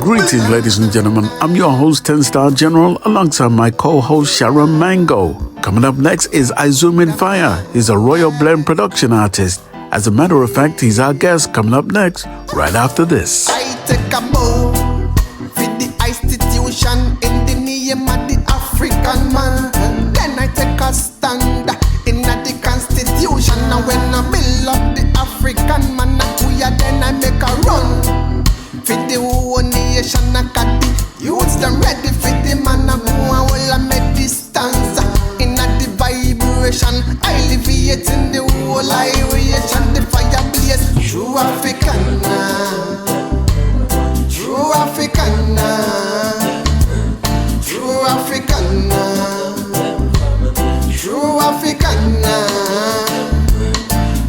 Greetings, ladies and gentlemen. I'm your host, 10-Star General, alongside my co-host, Sharon Mango. Coming up next is Izumin Fyah. He's a Royal Blend production artist. As a matter of fact, he's our guest coming up next, right after this. I take a bow with the institution in the name of the African man. Then I take a stand in the constitution. And when I build up the African man, then I make a run for the whole nation. I got the youths them ready for the man. I will make this stanza in the vibration. I alleviate in the whole iration. The fire blaze. True African, true African, true African, true African,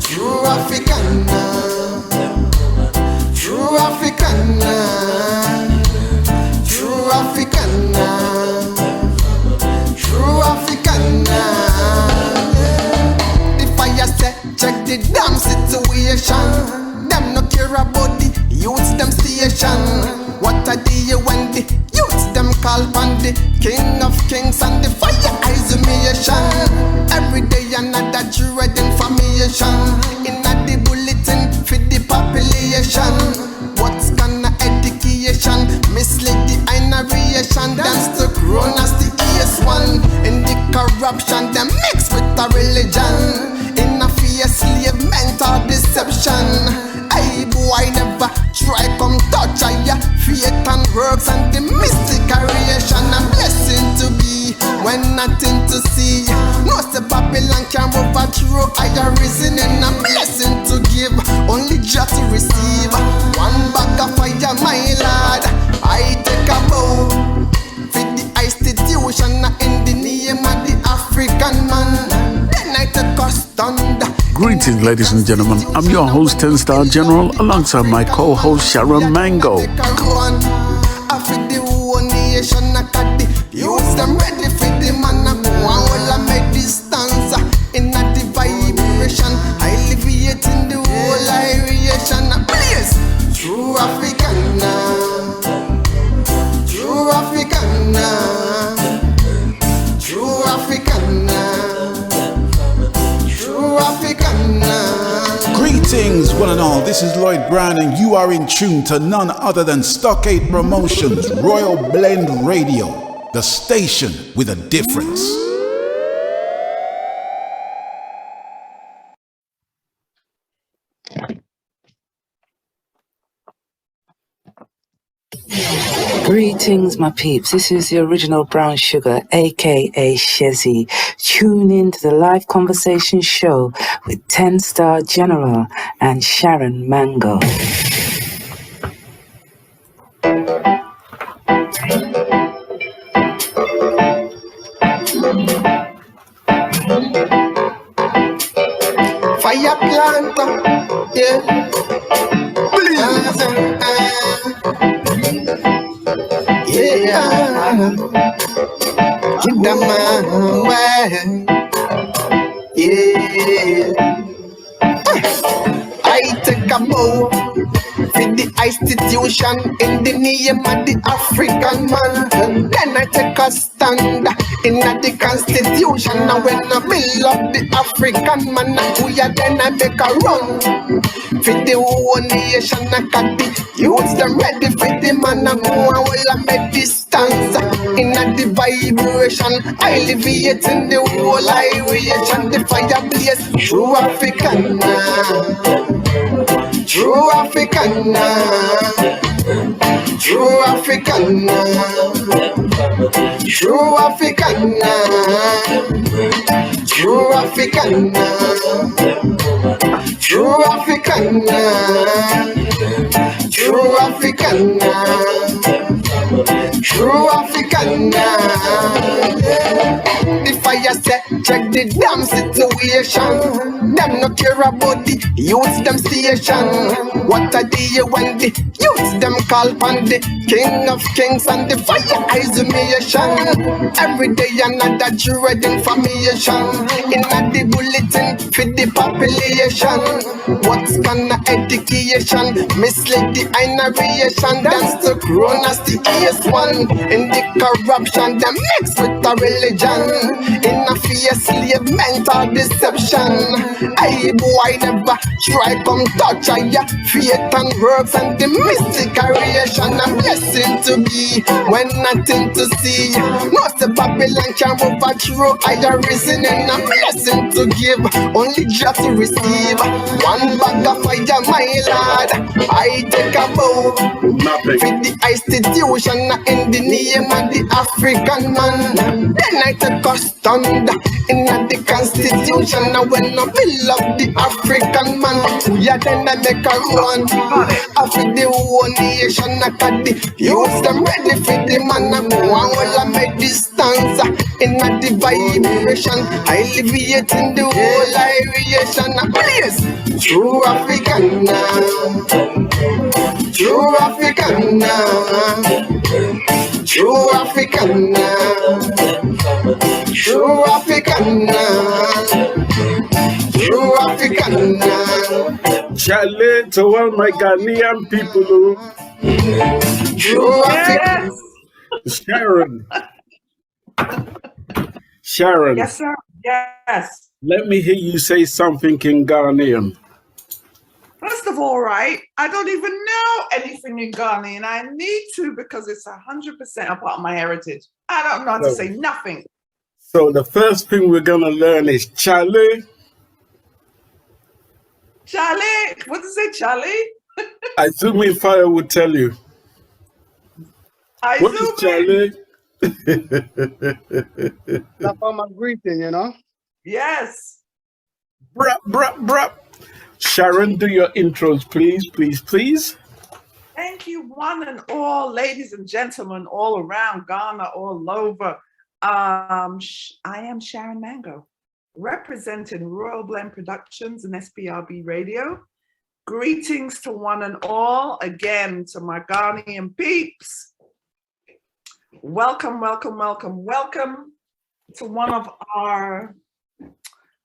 true African, true African, true African, true African. The fire set, check the damn situation. Them no care about the youths them station. What a day when the youths them call on the King of Kings and the fire isolation. Every day another dread information in the bulletin for the population. What's gonna education mislead the innovation? Them stuck run as the ES1 in the corruption. Them mix with the religion in a fear slave mental deception. I boy never try come touch I faith and works and the mystic creation. A blessing to be when nothing to see. No the Babylon can overthrow higher reasoning. A blessing to give, only just to receive. One bag of fire, my lord. I take a bow for the institution in the name of the African man. Then I take a stand. Greetings, ladies and gentlemen. I'm your host, 10-Star General, alongside my co-host, Sharon Mango. I feel the whole nation. I got the youths them ready for the man. I make this stanza in the vibration. I alleviate in the whole iration. Please, true African, true African, true African, true African. Greetings, one and all. This is Lloyd Brown, and you are in tune to none other than Stockade Promotions, Royal Blend Radio, the station with a difference. Greetings, my peeps. This is the original Brown Sugar, aka Shezzy. Tune in to the live conversation show with 10-Star General and Sharon Mango. Fire plant, yeah. Yeah, keep them away. Yeah, I take a bow for the institution in the name of the African man. Then I take a stand in the constitution. And when I build up the African man, then I make a run for the whole nation. I got the youths them ready for the man. I will make this stanza in the vibration. I alleviate in the whole iration. The fire blaze. True African, true African, true African, true African, true African, true African, true African, true African. The fire set, check the damn situation. Them no care about the youths, them station. What a day when the youths, them call on the King of Kings and the fire Izumin. Every day another dread information. In the bulletin for the population. What's gonna education? Mislead the narration. That's the Cronus, the ES1. In the corruption, them mixed with the religion. In a fear slave mental deception. I boy never try come touch ya. Faith and works and the mystic creation. A blessing to be when nothing to see. Not the Babylon can overthrow higher reasoning. A blessing to give, only just to receive. One bag of fire, my lord. I take a bow for the institution in the name of the African man. Then I take a stand in the constitution. Now when I bill of the African man, yeah, then I make a run. After the whole nation, I got the youths, them ready for the man. I go on while I make this stance in the vibration. I alleviate in the whole aeration. Please, true African now. True African now. True African now. True African now. True African now. Charlie, to all my Ghanaian people who. True African. Sharon. Sharon. Yes, sir. Yes. Let me hear you say something in Ghanaian. First of all, right, I don't even know anything in Ghanaian. I need to because it's 100% a part of my heritage. I don't know how to say nothing. So the first thing we're going to learn is Charlie. Charlie, what does it say, Charlie? Izumin Fyah will tell you. What is Charlie? That's all my greeting, you know? Yes. Bruh, bruh, bruh. Sharon, do your intros, please, please, please. Thank you, one and all, ladies and gentlemen, all around Ghana, all over. I am Sharon Mango, representing Royal Blend Productions and SPRB Radio. Greetings to one and all, again, to my Ghanaian peeps. Welcome, welcome, welcome, welcome to one of our,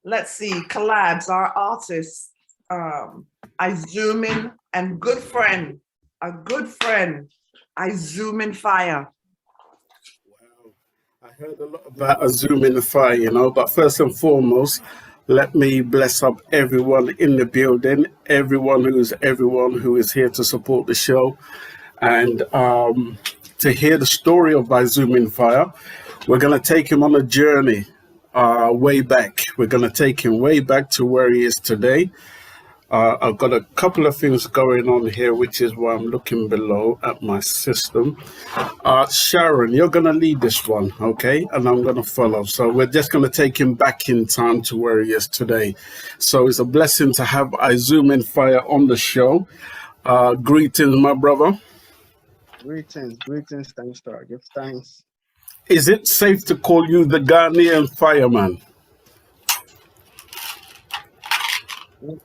let's see, collabs, our artists, Izumin and good friend, Izumin Fyah. Wow, I heard a lot about Izumin Fyah, you know, but first and foremost, let me bless up everyone in the building, everyone who is here to support the show. And to hear the story of Izumin Fyah, we're going to take him on a journey way back. We're going to take him way back to where he is today. I've got a couple of things going on here, which is why I'm looking below at my system. Sharon, you're going to lead this one, okay? And I'm going to follow. So we're just going to take him back in time to where he is today. So it's a blessing to have Izumin Fyah on the show. Greetings, my brother. Greetings, thanks, star. Give thanks. Is it safe to call you the Ghanaian fireman?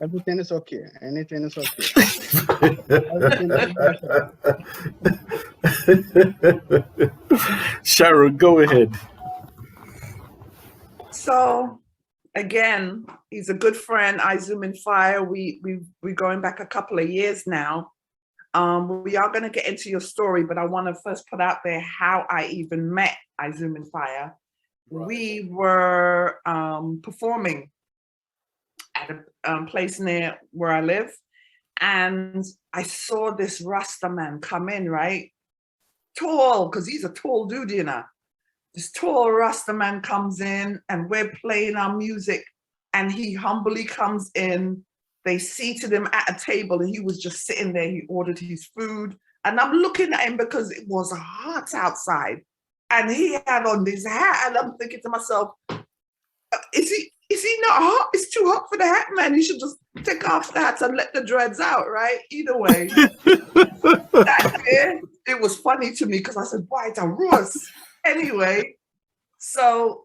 Everything is okay. Anything is okay. Everything is okay. Sharon, go ahead. So, again, he's a good friend, Izumin Fyah. We're going back a couple of years now. We are going to get into your story, but I want to first put out there how I even met Izumin Fyah. Right. We were performing at a place near where I live, and I saw this Rasta man come in, right? Tall, because he's a tall dude, you know. This tall Rasta man comes in, and we're playing our music, and he humbly comes in. They seated him at a table, and he was just sitting there. He ordered his food, and I'm looking at him because it was hot outside, and he had on this hat, and I'm thinking to myself, is he not hot? It's too hot for the hat, man. He should just take off the hat and let the dreads out, right? Either way. It was funny to me because I said, why, it's a Ross. Anyway, so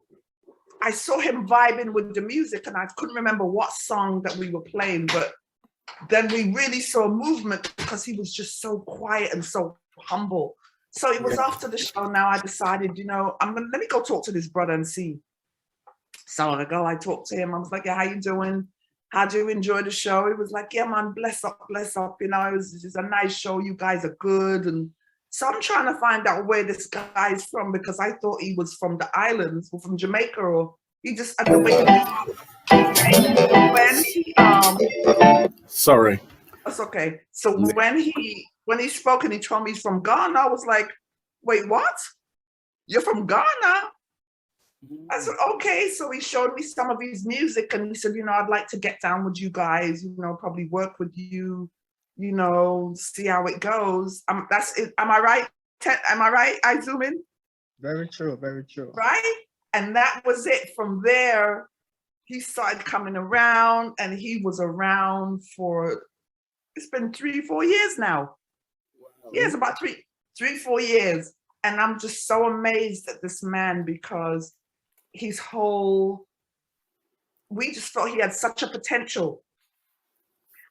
I saw him vibing with the music, and I couldn't remember what song that we were playing, but then we really saw movement because he was just so quiet and so humble. So it was after the show. Now I decided, let me go talk to this brother and see. So I talked to him. I was like, yeah, how you doing? How do you enjoy the show? He was like, yeah, man, bless up. It was just a nice show. You guys are good. And so I'm trying to find out where this guy is from, because I thought he was from the islands or from Jamaica, or he just, the way Sorry. That's okay. So when he spoke and he told me he's from Ghana, I was like, wait, what? You're from Ghana? I said, okay. So he showed me some of his music, and he said, I'd like to get down with you guys, probably work with you, see how it goes. That's it. Am I right? Am I right, Izumin? Very true, very true. Right? And that was it. From there, he started coming around, and he was around for, it's been 3-4 years now. Wow. Yeah, it's about 3-4 years. And I'm just so amazed at this man, because we just thought he had such a potential.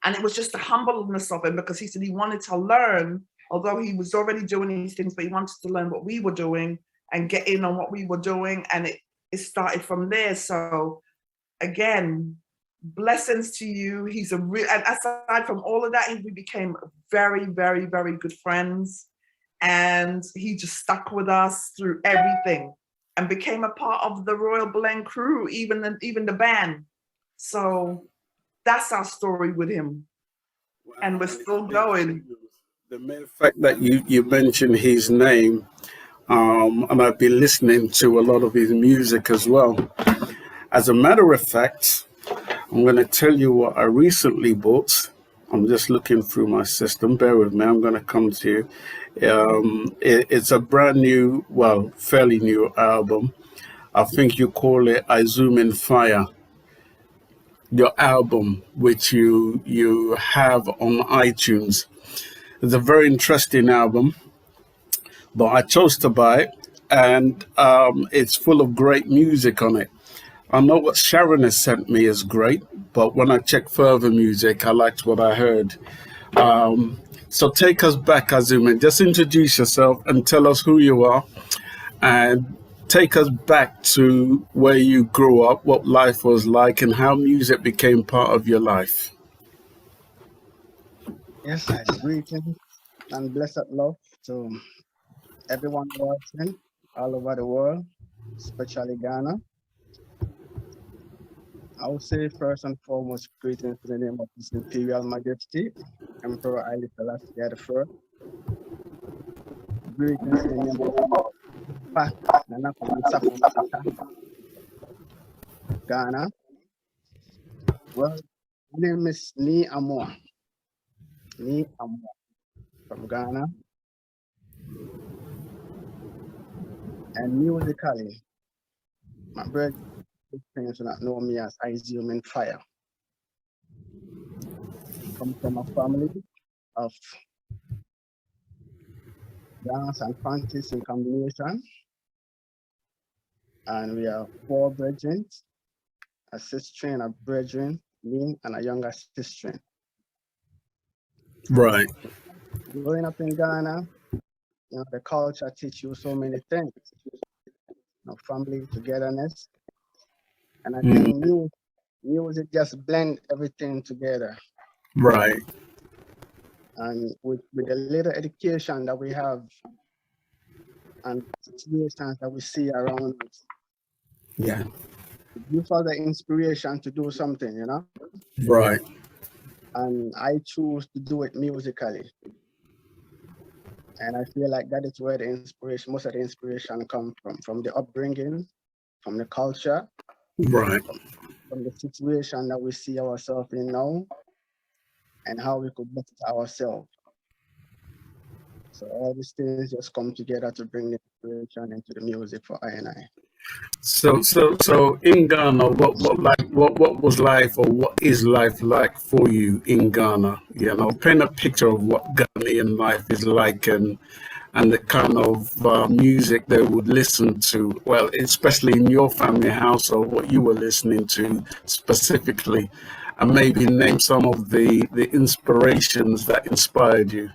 And it was just the humbleness of him, because he said he wanted to learn, although he was already doing these things, but he wanted to learn what we were doing and get in on what we were doing. And it started from there. So again, blessings to you. He's and aside from all of that, we became very, very, very good friends. And he just stuck with us through everything and became a part of the Royal Blend crew, even the band. So that's our story with him. Wow. And we're still going. The mere fact that you mentioned his name, and I've been listening to a lot of his music as well. As a matter of fact, I'm going to tell you what I recently bought. I'm just looking through my system. Bear with me. I'm going to come to you. It's a brand new, fairly new album. I think you call it Izumin Fyah. Your album, which you have on iTunes. It's a very interesting album, but I chose to buy it, and it's full of great music on it. I know what Sharon has sent me is great, but when I checked further music, I liked what I heard. So take us back, Izumin. Just introduce yourself and tell us who you are, and take us back to where you grew up, what life was like, and how music became part of your life. Yes, I greetings and blessed love to everyone watching all over the world, especially Ghana. I would say first and foremost, greetings to the name of His Imperial Majesty, Emperor Haile Selassie I. Greetings in the name of Ghana. Well, my name is Ni Amor from Ghana. And musically, my brother do not know me as Izumin Fyah. I come from a family of dance and fantasy in combination. And we are 4 brethren, a sister and a brethren, me and a younger sister. Right. Growing up in Ghana, the culture teach you so many things. Family togetherness. And I think music just blend everything together. Right. And with the little education that we have and situations that we see around us, yeah, it gives us the inspiration to do something, Right. And I choose to do it musically. And I feel like that is where the inspiration, most of the inspiration comes from the upbringing, from the culture, right, from the situation that we see ourselves in now, and how we could better ourselves. So all these things just come together to bring the inspiration into the music for I and I. So in Ghana, what was life, or what is life like for you in Ghana? Paint a picture of what Ghanaian life is like, and and the kind of music they would listen to. Well, especially in your family household, what you were listening to specifically, and maybe name some of the inspirations that inspired you.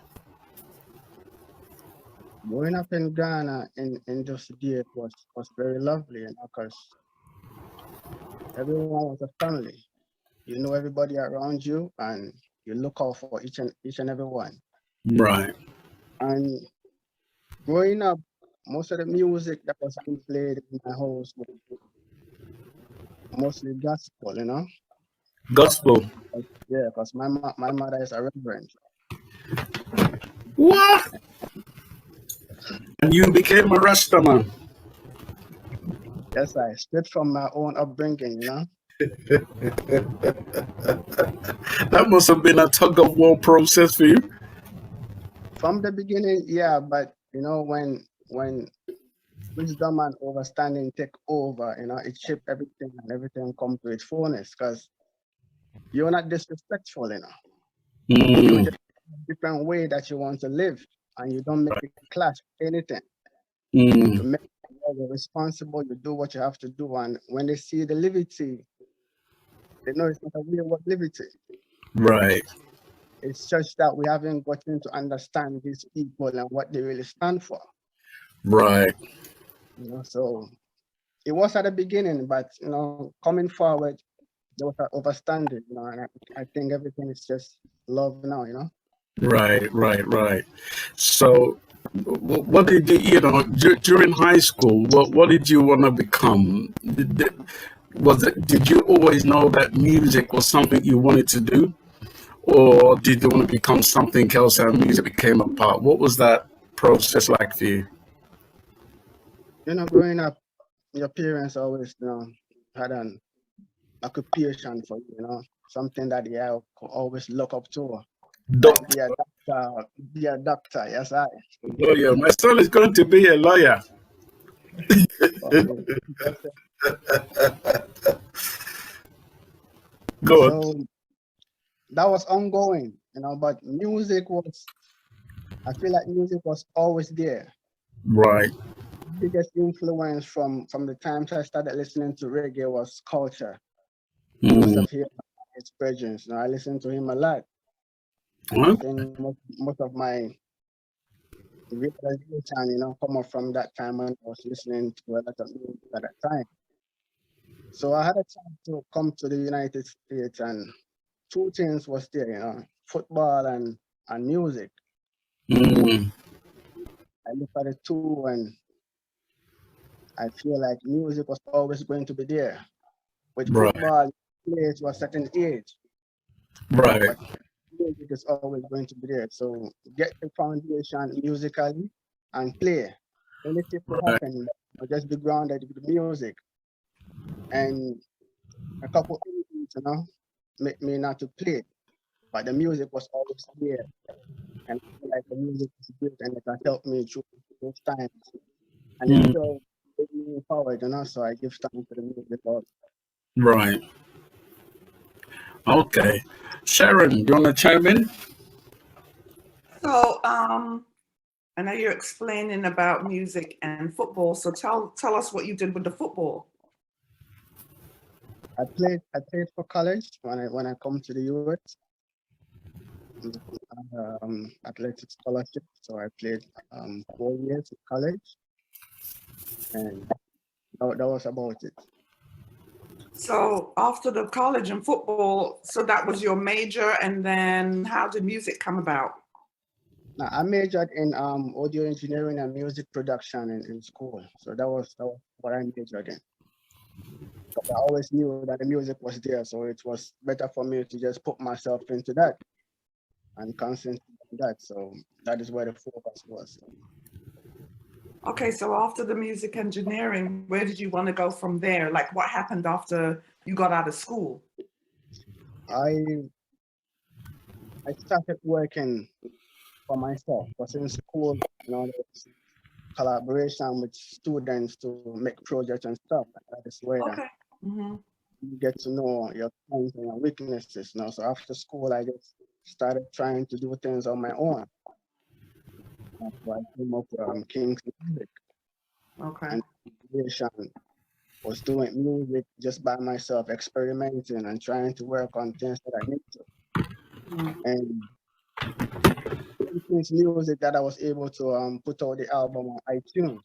Growing up in Ghana in those days was very lovely, you know, because everyone was a family. You know everybody around you, and you look out for each and every one. Right. And growing up, most of the music that was being played in my house was mostly gospel, you know. Gospel. Yeah, because my mother is a reverend. What? And you became a Rastaman. Yes, I straight from my own upbringing, you know. That must have been a tug of war process for you. From the beginning, yeah, but you know, when wisdom and understanding take over, you know, it shaped everything and everything come to its fullness because you're not disrespectful, you know. You Mm, just have a different way that you want to live and you don't make it clash with anything. You mm, make you're responsible, you do what you have to do, and when they see the liberty, they know it's not a real liberty. right, It's just that we haven't gotten to understand these people and what they really stand for. right, You know, so it was at the beginning, but you know, coming forward, there was an understanding, you know, and I think everything is just love now, you know. right. So, what did during high school? What did you want to become? Did you always know that music was something you wanted to do, or did you want to become something else and music became a part? What was that process like for you? You know, growing up, your parents always, you know, had an occupation for you, you know, something that they could always look up to, like Doctor, be a doctor, be a doctor. Yes, I. lawyer. My son is going to be a lawyer. Okay. Good. So that was ongoing, you know, but music was, I feel like music was always there. Right. Biggest influence from the times I started listening to reggae was Culture. Mm. Joseph Hill, expressions. You know, I listened to him a lot, and I Huh? think most of my realization, you know, come up from that time when I was listening to a lot of music at that time. So I had a chance to come to the United States, and two things was there, you know, football and music. Mm. I look at the two, and I feel like music was always going to be there. With Right. football, play to a certain age, Right. but music is always going to be there. So get the foundation musically and play. Anything could Right. happen, but just be grounded with the music. And a couple of things, you know, make me not to play. But the music was always there. And I feel like the music is good and it has helped me through those times. And it's Mm. still moving me forward, you know, so I give thanks to the music also. Right. Okay. Sharon, do you want to chime in? So, I know you're explaining about music and football. So tell us what you did with the football. I played for college when I come to the US. Athletic scholarship. So I played 4 years in college, and that was about it. So after the college and football, so that was your major, and then how did music come about? Now, I majored in audio engineering and music production in school. So that was what I majored in. But I always knew that the music was there, so it was better for me to just put myself into that and concentrate on that. So that is where the focus was. Okay, so after the music engineering, where did you want to go from there? Like what happened after you got out of school? I started working for myself. Because in school, you know, there's collaboration with students to make projects and stuff. That is where Okay. Mm-hmm. you get to know your strengths and your weaknesses. You know, so after school, I just started trying to do things on my own. So I came up with King's Music, Okay. and creation was doing music just by myself, experimenting and trying to work on things that I need to. Mm. And King's Music that I was able to put out the album on iTunes.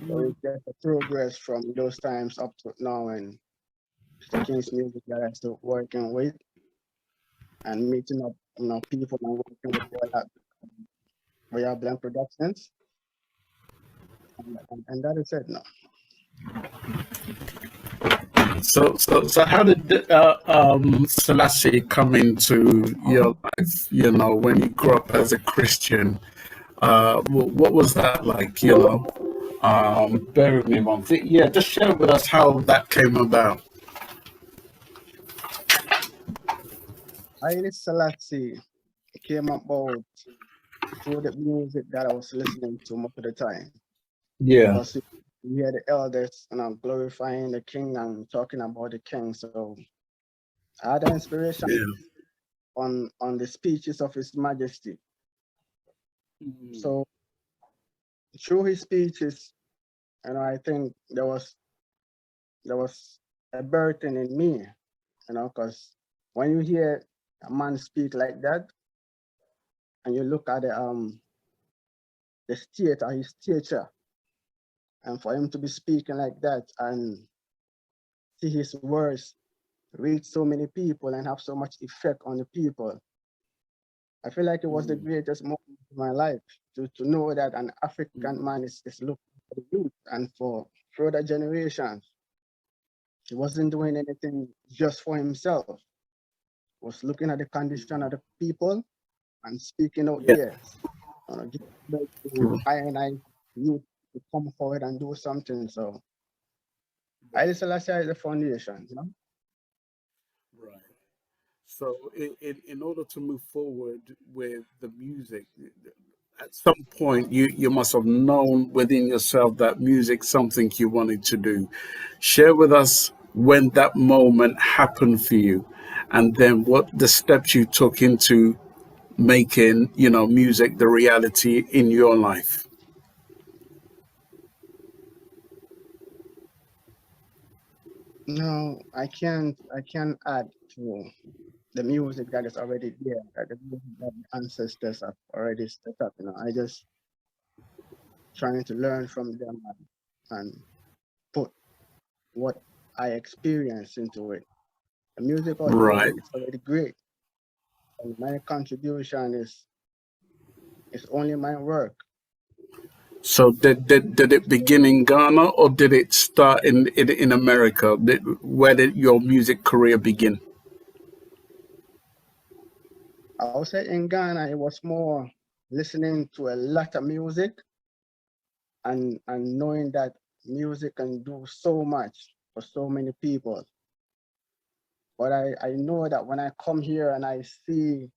So it's just a progress from those times up to now, and it's the King's Music that I'm still working with and meeting up, people and working with Royal Blend Productions. And that is it now. So how did Selassie come into your life? You know, when you grew up as a Christian, what was that like? You know, bear with me one thing. Yeah, just share with us how that came about. Haile Selassie came about through the music that I was listening to most of the time. Yeah, Because we hear the elders glorifying the king and talking about the king. So I had an inspiration yeah. on the speeches of His Majesty. So through his speeches, I think there was a burden in me, because when you hear a man speak like that, and you look at the state or his stature, and for him to be speaking like that and see his words reach so many people and have so much effect on the people, I feel like it was the greatest moment of my life to know that an African man is looking for the youth and for further generations. He wasn't doing anything just for himself. He was looking at the condition of the people and speaking out Yeah. there. Give back to I and I youth to come forward and do something. So I Selassie is the foundation. Right. So, in order to move forward with the music, at some point you must have known within yourself that music's something you wanted to do. Share with us when that moment happened for you, and then what the steps you took into making, music the reality in your life. No, I can't add to the music that is already there, that the music that the ancestors have already set up. I just trying to learn from them and put what I experience into it. The music out there Right. is already great, and my contribution is only my work. So did it begin in Ghana or did it start in America? Where did your music career begin? I would say in Ghana it was more listening to a lot of music and knowing that music can do so much for so many people. But I know that when I come here and I see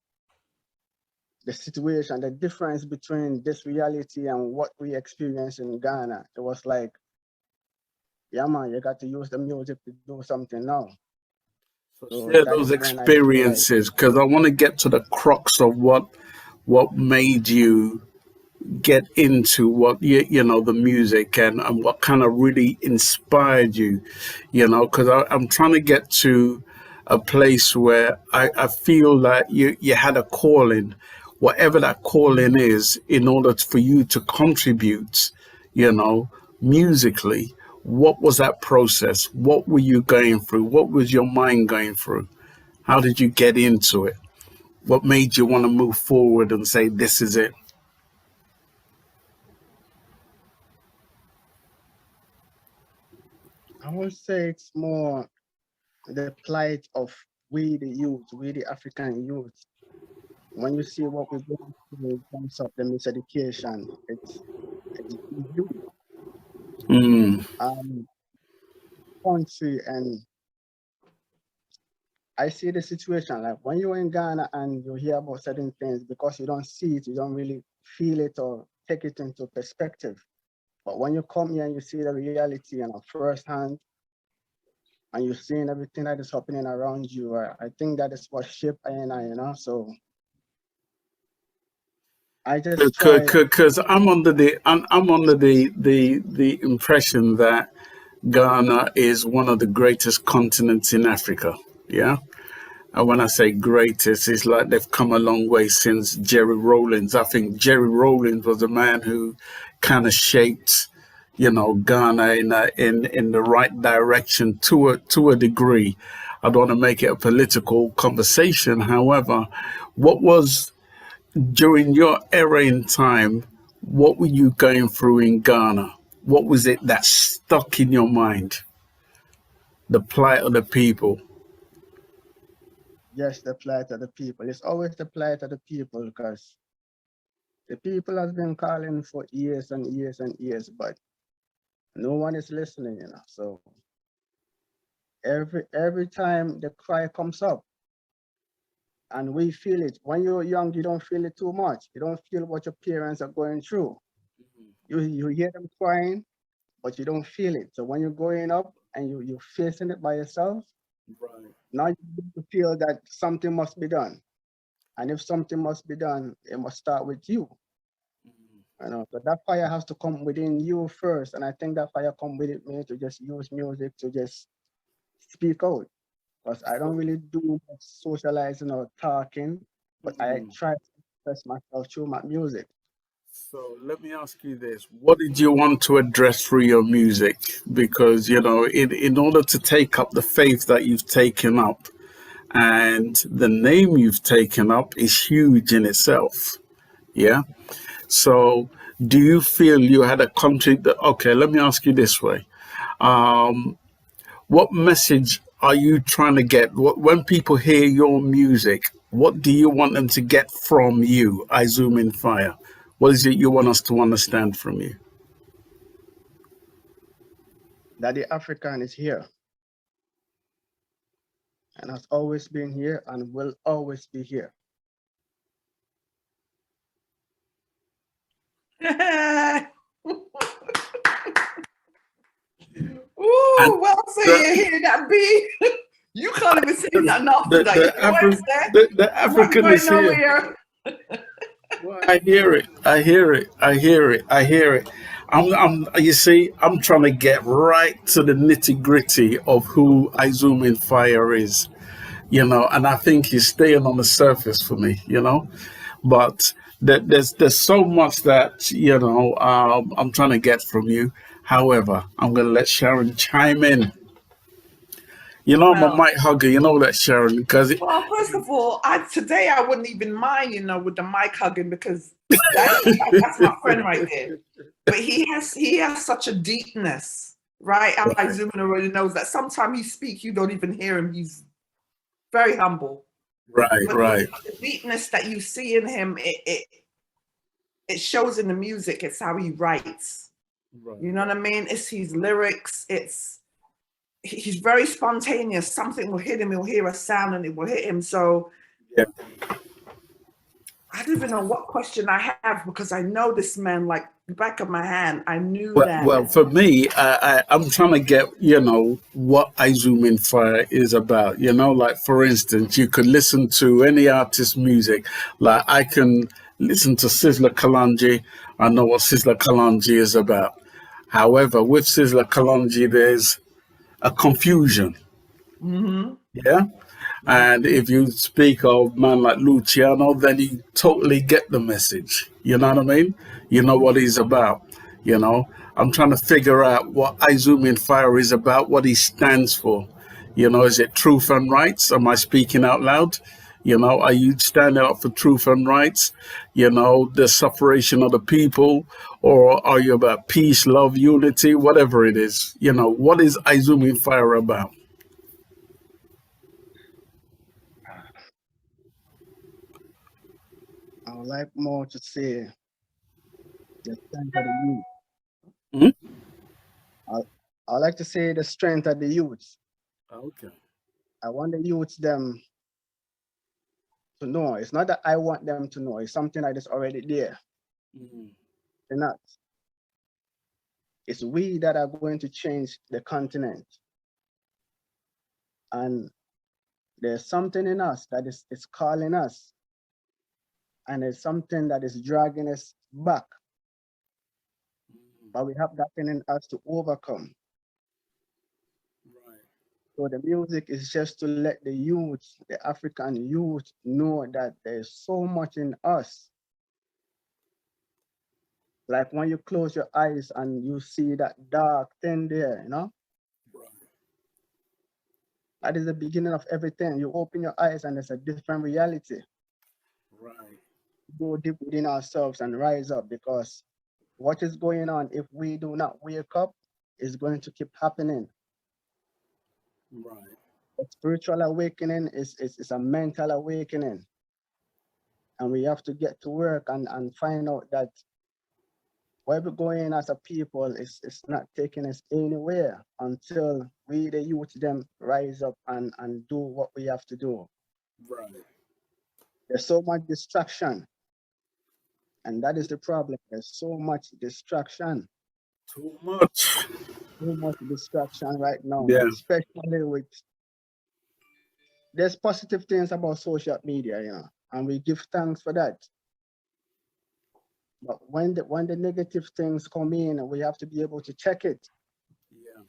the situation, the difference between this reality and what we experience in Ghana, it was like, yeah, man, you got to use the music to do something now. So So share that those is when I feel like, experiences because I want to get to the crux of what made you get into what the music and what kind of really inspired you, because I'm trying to get to a place where I feel that you had a calling, whatever that calling is, in order for you to contribute, musically. What was that process? What were you going through? What was your mind going through? How did you get into it? What made you want to move forward and say this is it? I would say it's more the plight of we the youth, we the African youth. When you see what we're going through in terms of the miseducation, it's youth, Mm. um, country, and I see the situation like when you're in Ghana and you hear about certain things because you don't see it, you don't really feel it or take it into perspective. But when you come here and you see the reality firsthand, and you're seeing everything that is happening around you, I think that is what shaped I. So I just try. Because I'm under the impression that Ghana is one of the greatest continents in Africa. Yeah. And when I say greatest, it's like they've come a long way since Jerry Rollins. I think Jerry Rollins was a man who kind of shaped, Ghana in the right direction to a degree. I don't want to make it a political conversation. However, what was during your era in time? What were you going through in Ghana? What was it that stuck in your mind? The plight of the people. Yes, the plight of the people. It's always the plight of the people because the people has been calling for years and years and years, but no one is listening, So every time the cry comes up and we feel it. When you're young, you don't feel it too much. You don't feel what your parents are going through. You hear them crying, but you don't feel it. So when you're growing up and you're facing it by yourself, now you begin to feel that something must be done. And if something must be done, it must start with you. So that fire has to come within you first. And I think that fire come with it me to just use music to just speak out. Because I don't really do much socializing or talking, but I try to express myself through my music. So let me ask you this. What did you want to address through your music? Because, in order to take up the faith that you've taken up and the name you've taken up is huge in itself. Yeah. So do you feel you had a country that, okay, let me ask you this way. What message are you trying to get? When people hear your music, what do you want them to get from you, Izumin Fyah? What is it you want us to understand from you? That the African is here and has always been here and will always be here. Ooh, well, so you hear that beat? You can't even say nothing after that. The African is here. Well, I hear it. I hear it. I hear it. I hear it. You see, I'm trying to get right to the nitty gritty of who Izumin Fyah is, and I think he's staying on the surface for me, but there's so much that, I'm trying to get from you. However, I'm going to let Sharon chime in. I'm a mic hugger, that, Sharon, because well, first of all, today I wouldn't even mind, with the mic hugging because that's my friend right there. But he has such a deepness, right? Izumin already knows that. Sometimes he speaks, you don't even hear him. He's very humble. Right. The deepness that you see in him, it shows in the music. It's how he writes. Right. You know what I mean? It's his lyrics. He's very spontaneous. Something will hit him. He'll hear a sound and it will hit him. So yeah. I don't even know what question I have because I know this man like the back of my hand. I knew that. Well, for me, I'm trying to get, what Izumin Fyah is about. Like, for instance, you could listen to any artist's music. Like, I can listen to Sizzla Kalonji. I know what Sizzla Kalonji is about. However, with Sizzla Kalonji, there's a confusion. Mm-hmm. Yeah. And if you speak of man like Luciano, then you totally get the message. You know what I mean? You know what he's about. I'm trying to figure out what Izumin Fyah is about, what he stands for. Is it truth and rights? Am I speaking out loud? Are you standing up for truth and rights? The separation of the people, or are you about peace, love, unity, whatever it is? What is Izumin Fyah about? I would like more to say the strength of the youth. I like to say the strength of the youth. Okay. I want the youths them to know. It's not that I want them to know. It's something that is already there. They're not. It's we that are going to change the continent. And there's something in us that is calling us and it's something that is dragging us back. But we have that thing in us to overcome. So the music is just to let the youth, the African youth, know that there's so much in us. Like when you close your eyes and you see that dark thing there, you know? That is the beginning of everything. You open your eyes and there's a different reality. Right. Go deep within ourselves and rise up, because what is going on, if we do not wake up, is going to keep happening. Right. A spiritual awakening is a mental awakening. And we have to get to work and find out that where we're going as a people is not taking us anywhere until we, the youth, them rise up and do what we have to do. Right. There's so much distraction. And that is the problem. There's so much distraction. Too much. Too much distraction right now. Yeah. Especially with, there's positive things about social media, you know, and we give thanks for that. But when the negative things come in, we have to be able to check it. Yeah.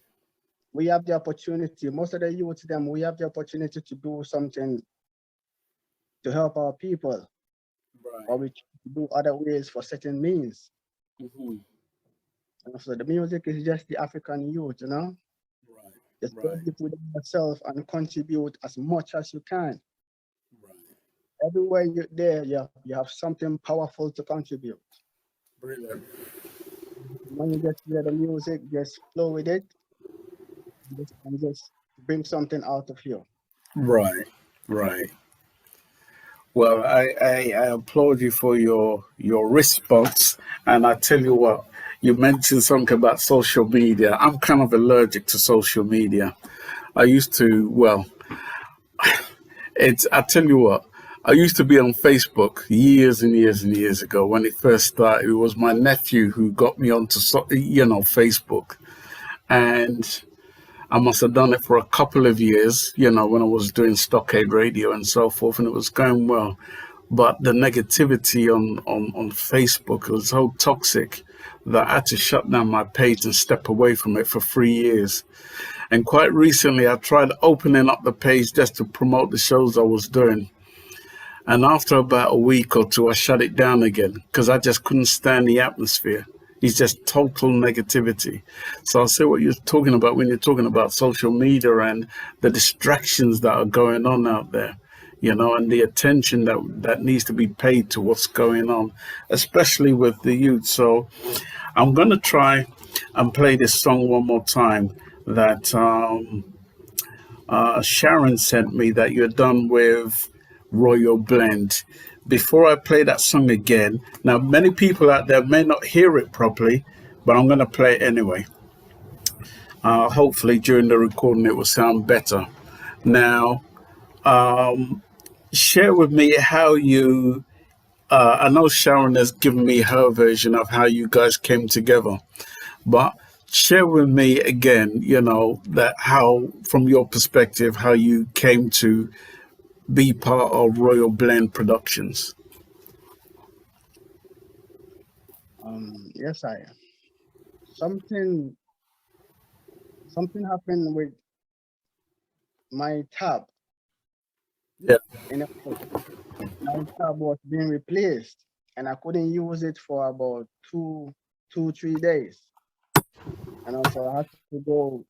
We have the opportunity, most of the youth, them, we have the opportunity to do something to help our people. Right. Or we do other ways for certain means. Mm-hmm. And so the music is just the African youth, you know? Right. Just Right. put yourself and contribute as much as you can. Right. Everywhere you're there, you have something powerful to contribute. Brilliant. When you just hear the music, just flow with it, and just bring something out of you. Right. Right. Well, I applaud you for your response, and I tell you what, you mentioned something about social media. I'm kind of allergic to social media. I used to, well, I tell you what, I used to be on Facebook years and years and years ago when it first started. It was my nephew who got me onto, Facebook, and I must have done it for a couple of years, when I was doing Stockade Radio and so forth, and it was going well. But the negativity on Facebook was so toxic that I had to shut down my page and step away from it for 3 years. And quite recently, I tried opening up the page just to promote the shows I was doing. And after about a week or two, I shut it down again because I just couldn't stand the atmosphere. It's just total negativity. So I see what you're talking about when you're talking about social media and the distractions that are going on out there, and the attention that needs to be paid to what's going on, especially with the youth. So I'm going to try and play this song one more time that Sharon sent me that you're done with Royal Blend. Before I play that song again, now many people out there may not hear it properly, but I'm going to play it anyway. Hopefully during the recording it will sound better. Now, share with me how you, I know Sharon has given me her version of how you guys came together, but share with me again, that how, from your perspective, how you came to be part of Royal Blend Productions. Yes, something happened with my tab. Yeah. My tab was being replaced, and I couldn't use it for about 3 days. And also I had to go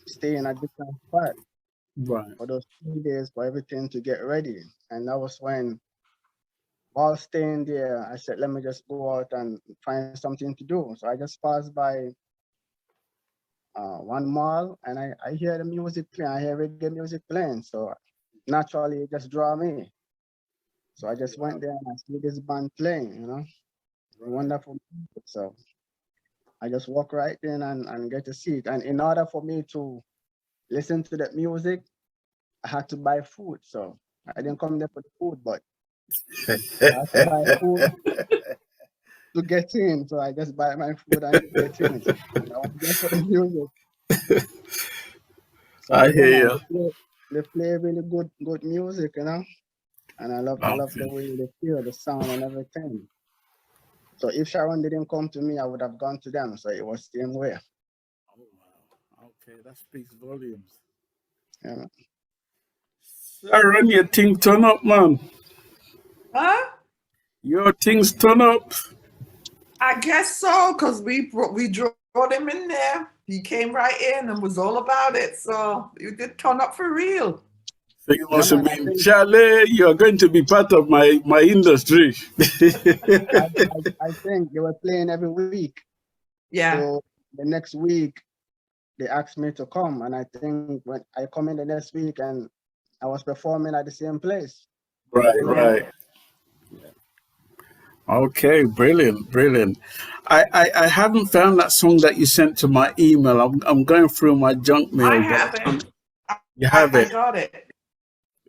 stay in a different spot Right. for those 3 days for everything to get ready. And that was when, while staying there, I said, let me just go out and find something to do. So I just passed by one mall, and I hear the music playing. I hear reggae music playing. So naturally, it just draw me. So I just went there and I see this band playing, wonderful music. So I just walk right in and get a seat. And in order for me to listen to that music, I had to buy food. So I didn't come there for the food, but I had to buy food to get in. So I just buy my food and get in. I was there for the music. So I hear man, you. they play really good music, and I love the Okay. way they feel, the sound and everything. So if Sharon didn't come to me, I would have gone to them. So it was the same way. Oh, wow. Okay, that speaks volumes. Yeah. Sharon, your thing turn up, man. Huh? Your things turn up. I guess so, because we brought him in there. He came right in and was all about it. So you did turn up for real. So you Yeah, must have man. been, Charlie, you're going to be part of my industry. I think they were playing every week. Yeah. So the next week they asked me to come, and I think when I come in the next week and I was performing at the same place. Right, Yeah. right. Okay, brilliant, brilliant. I haven't found that song that you sent to my email. I'm going through my junk I mail, but have it. you have I it. got it.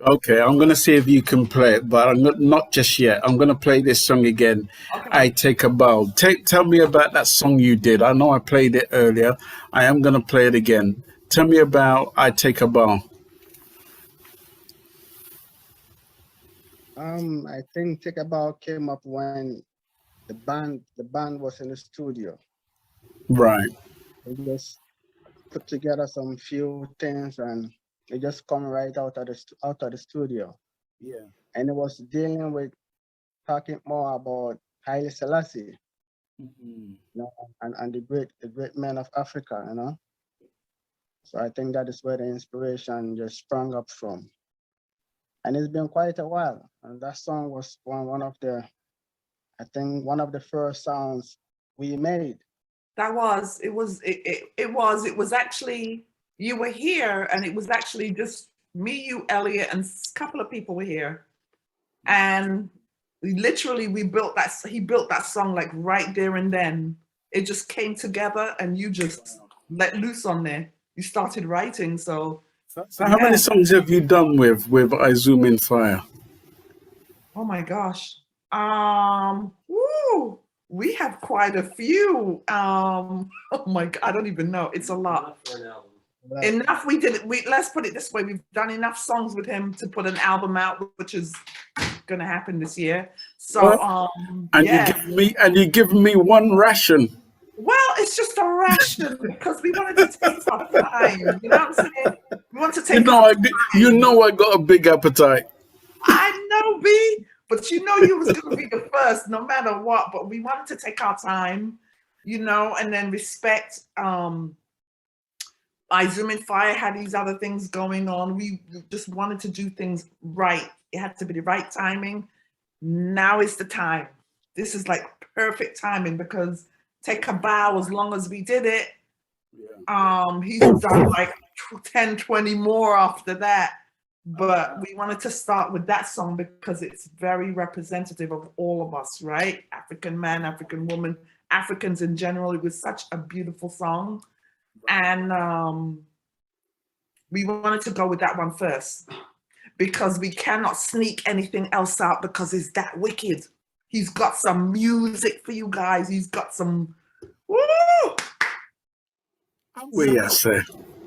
Okay, I'm gonna see if you can play it, but I'm not just yet. I'm gonna play this song again. Okay. I Take a Bow. Tell me about that song you did. I know I played it earlier. I am gonna play it again. Tell me about I Take a Bow. I think Take a Bow came up when the band was in the studio. Right. They just put together some few things and they just come right out of the studio. Yeah. And it was dealing with talking more about Haile Selassie, Mhm. you know, and the great men of Africa, you know. So I think that is where the inspiration just sprung up from. And it's been quite a while. And that song was one of the, I think one of the first sounds we made. That was, it was actually, you were here and it was actually just me, you, Elliot, and a couple of people were here. And we built that, he built that song like right there and then. It just came together and you just let loose on there. You started writing, so So how many songs have you done with Izumin Fyah? Oh my gosh. Woo, we have quite a few. Oh my God, I don't even know. It's a lot. Enough. Let's put it this way. We've done enough songs with him to put an album out, which is gonna happen this year. So And yeah. you give me one ration. Well, it's just a ration because we wanted to take our time. You know what I'm saying? We want to take our time. I got a big appetite. I know, B, but you know you was going to be the first no matter what, but we wanted to take our time, you know, and then respect. Izumin Fyah had these other things going on. We just wanted to do things right. It had to be the right timing. Now is the time. This is like perfect timing because Take a Bow, as long as we did it, he's done like 10, 20 more after that. But we wanted to start with that song because it's very representative of all of us, right? African man, African woman, Africans in general. It was such a beautiful song. And we wanted to go with that one first because we cannot sneak anything else out because it's that wicked. He's got some music for you guys. He's got some, woo! Say.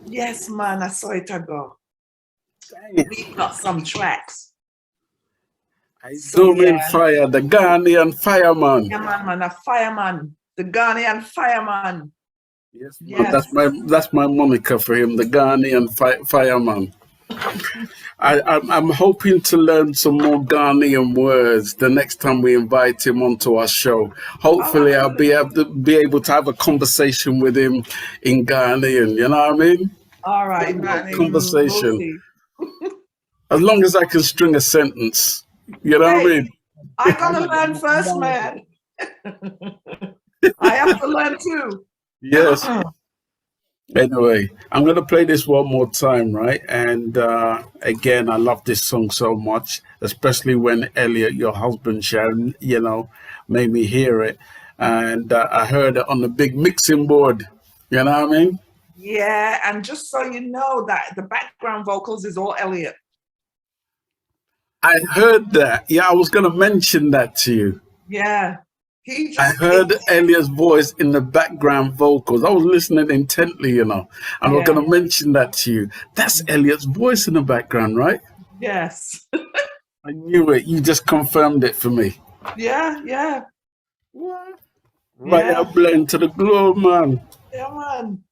Yes, man, I saw it ago. We've got some tracks. Izumin Fyah, the Ghanaian fireman. Yeah, man, a fireman, the Ghanaian fireman. Yes, that's my moniker for him, the Ghanaian fireman. I'm hoping to learn some more Ghanaian words the next time we invite him onto our show. Hopefully, I'll be able to have a conversation with him in Ghanaian. You know what I mean? All right, man. Conversation. As long as I can string a sentence. You know what I mean? I gotta learn first, man. I have to learn too. Yes. Anyway, I'm going to play this one more time, right? And again, I love this song so much, especially when Elliot, your husband, Sharon, you know, made me hear it. And I heard it on the big mixing board. You know what I mean? Yeah, and just so you know that the background vocals is all Elliot. I heard that. Yeah, I was going to mention that to you. Yeah. I heard Elliot's voice in the background vocals. I was listening intently, you know, and I was going to mention that to you. That's Elliot's voice in the background, right? Yes. I knew it. You just confirmed it for me. Yeah. What? Right up blend to the globe, man. Yeah, man.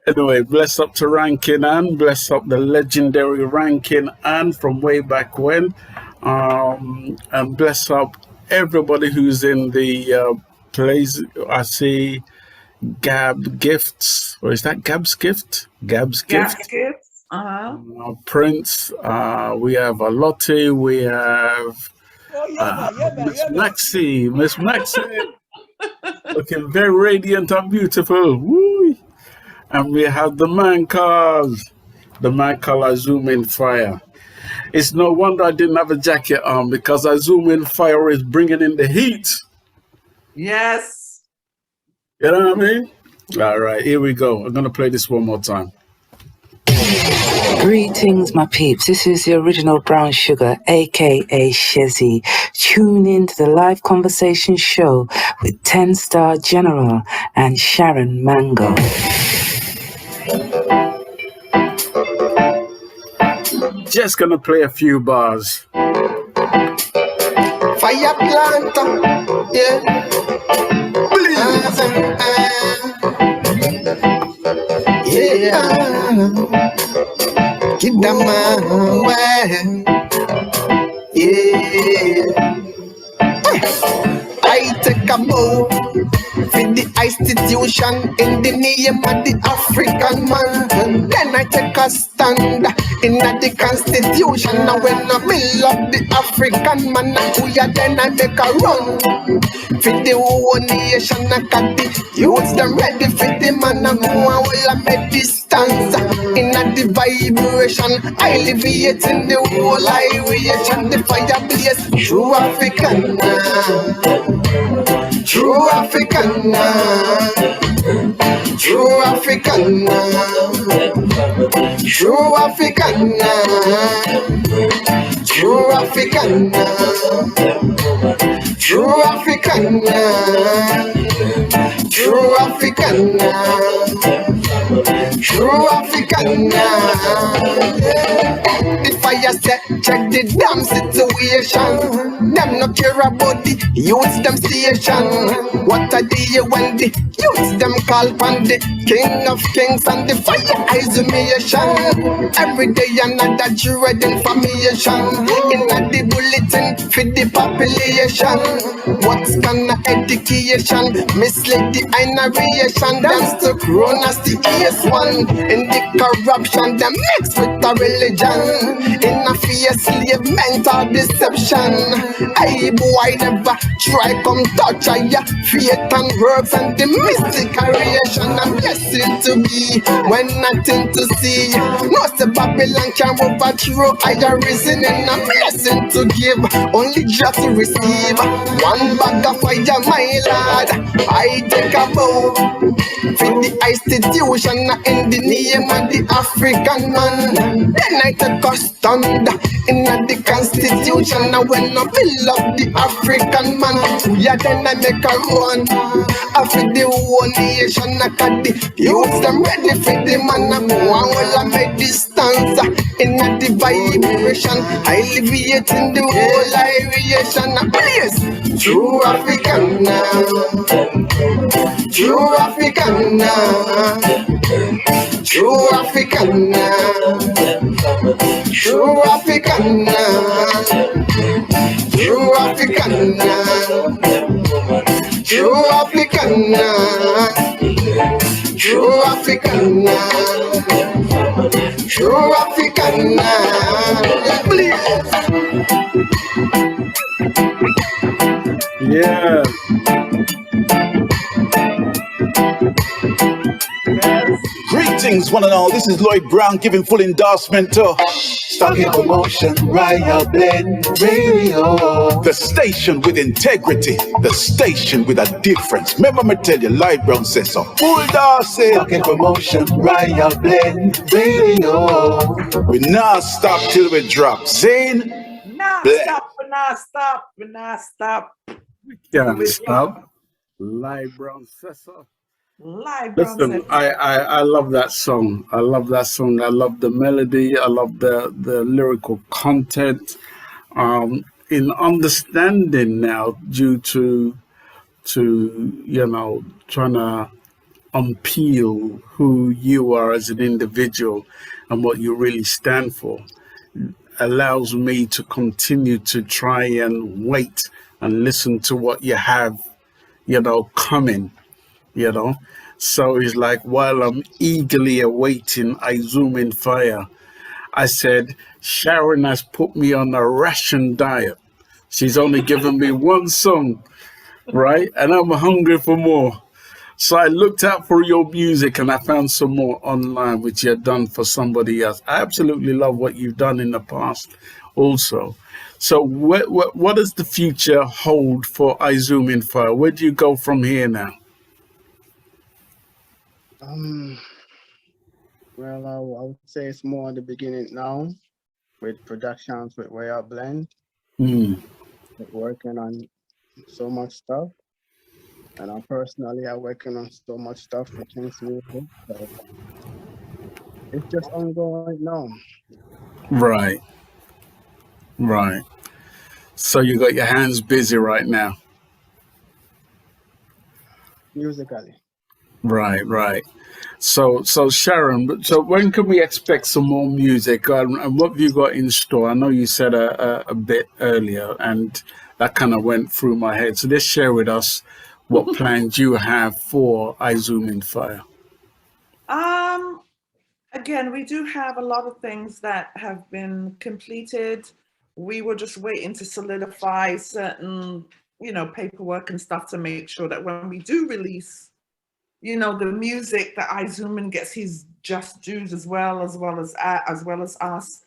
Anyway, bless up to Rankin Ann, bless up the legendary Rankin Ann from way back when, and bless up everybody who's in the place. I see Gab Gifts, or is that Gab's Gift? Gab's Gift. Gaskets. Prince. We have Alotti. We have Miss Maxie. Miss Maxie, looking very radiant and beautiful. Woo! And we have the man called Izumin Fyah. It's no wonder I didn't have a jacket on, because Izumin Fyah is bringing in the heat. Yes. You know what I mean? All right, here we go. I'm going to play this one more time. Greetings, my peeps. This is the original Brown Sugar, aka Shezzy. Tune in to the live conversation show with 10-Star General and Sharon Mango. Just going to play a few bars. Fire plant, yeah. Get them away, yeah. I take a bow for the institution in the name of the African man. Then I take a stand in the constitution. Now when I build up the African man, then I make a run for the whole nation. I got the youths them ready for the man. I will make distance in the vibration. I alleviate in the whole highway. The fire blaze true African. True African, true African, true African, true African, true African, true African, true African. The fire set, check the damn situation. Them no care about the youths them station. What a day when the youths them call upon the King of Kings and the fire isolation. Every day another dread information in the bulletin for the population. What's gonna education? Mislead the innovation. Dance to Cronus the ES1 in the corruption. Them mixed with the religion in a fear slave mental deception. I boy never try come touch ya faith and works and the mystic creation. I'm blessed to be when nothing to see. Most of Babylon can overthrow higher reason, and I'm blessed to give only just to receive. One bag of fire, my lord. I take a bow for the institution in the name of the African man. Then I take a stand in the constitution. Now when I build up the African man, then I make a run. I feel the whole nation. I got the youths them ready for the man. I will make distance in the vibration. I alleviate in the whole variation. Please, true African, true African, true African, true African, true African, true African, true African, true African, Yeah. Greetings, one and all. This is Lloyd Brown giving full endorsement to Stock in Promotion, Royal Blend Radio. The station with integrity, the station with a difference. Remember me tell you, Lloyd Brown says so. Bulldozer. Stock in Promotion, Royal Blend Radio. We not stop till we drop. Zane. We not stop. Can't stop. Live Brown Cessa. Listen, Cessa. I love that song. I love that song. I love the melody. I love the lyrical content. In understanding now, due to trying to unpeel who you are as an individual and what you really stand for, allows me to continue to try and wait and listen to what you have, coming, you know. So it's like while I'm eagerly awaiting Izumin Fire, I said, Sharon has put me on a ration diet. She's only given me one song, right? And I'm hungry for more. So I looked out for your music and I found some more online, which you had done for somebody else. I absolutely love what you've done in the past also. So what does the future hold for Izumin Fire? Where do you go from here now? Well, I would say it's more in the beginning now with productions with Royal Blend, Mm, working on so much stuff. And I'm personally I'm working on so much stuff for King's Music. So it's just ongoing now, right, right. So you got your hands busy right now. musically. Right, right. So Sharon, so when can we expect some more music? And what have you got in store? I know you said a bit earlier, and that kind of went through my head. So just share with us what plans you have for Izumin Fire. Um, Again, we do have a lot of things that have been completed. We were just waiting to solidify certain, paperwork and stuff to make sure that when we do release, the music that Izumin gets his just dues as well as us.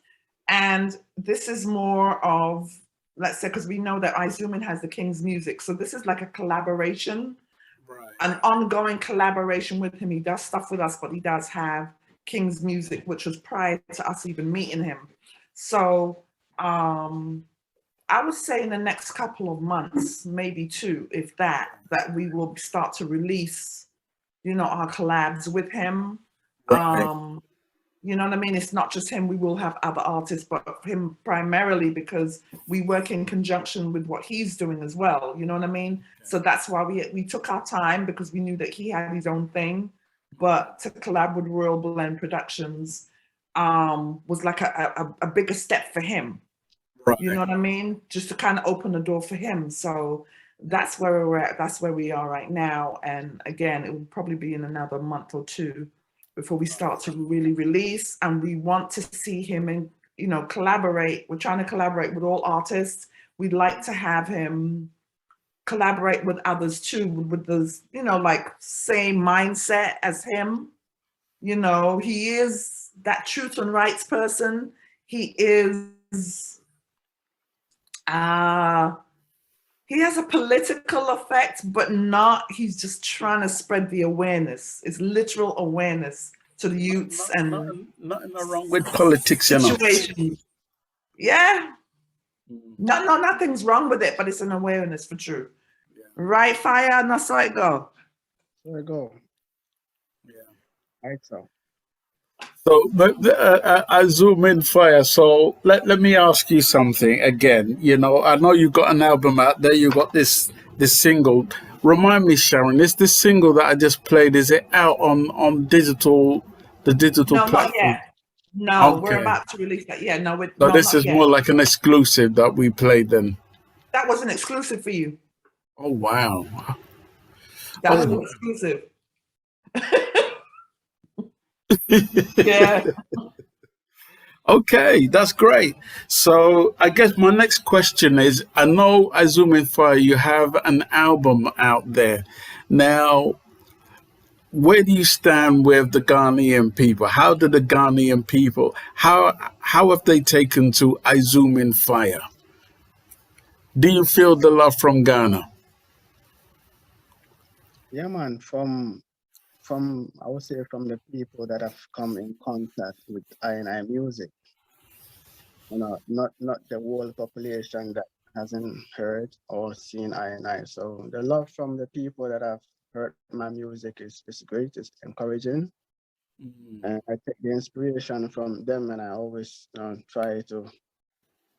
And this is more of, let's say, because we know that Izumin has the King's music, so this is like a collaboration, an ongoing collaboration with him. He does stuff with us, but he does have King's music, which was prior to us even meeting him. So I would say in the next couple of months, maybe two, if that we will start to release, our collabs with him. Right, You know what I mean? It's not just him. We will have other artists, but him primarily because we work in conjunction with what he's doing as well. You know what I mean? So that's why we took our time, because we knew that he had his own thing. But to collab with Royal Blend Productions was like a bigger step for him. You know right. what I mean? Just to kind of open the door for him. So that's where we're at. That's where we are right now. And again, it will probably be in another month or two before we start to really release. And we want to see him and, collaborate. We're trying to collaborate with all artists. We'd like to have him collaborate with others too, with those, like same mindset as him. He is that truth and rights person. He is uh he has a political effect, but not, he's just trying to spread the awareness. It's literal awareness to the youths and Nothing wrong with politics, situations. Yeah. No, nothing's wrong with it, but it's an awareness for true. Right, Fire, and that's how it go. There we go. Right, so. So I zoom in fire. So let me ask you something again. I know you got an album out there. You got this single. Remind me, Sharon, is this single that I just played? Is it out on the digital No, not platform? yet. No, we're Okay. about to release that. Yeah, no, So no, this not is more yet. like an exclusive that we played then. That wasn't exclusive for you. Oh wow. That was Oh, exclusive. Yeah. okay, that's great. So I guess my next question is, I know Izumin Fire, you have an album out there. Now, where do you stand with the Ghanaian people? How do the Ghanaian people, how have they taken to Izumin Fire? Do you feel the love from Ghana? Yeah, man, from I would say from the people that have come in contact with I music, not the whole population that hasn't heard or seen I. So the love from the people that have heard my music is great, it's encouraging. And I take the inspiration from them, and I always try to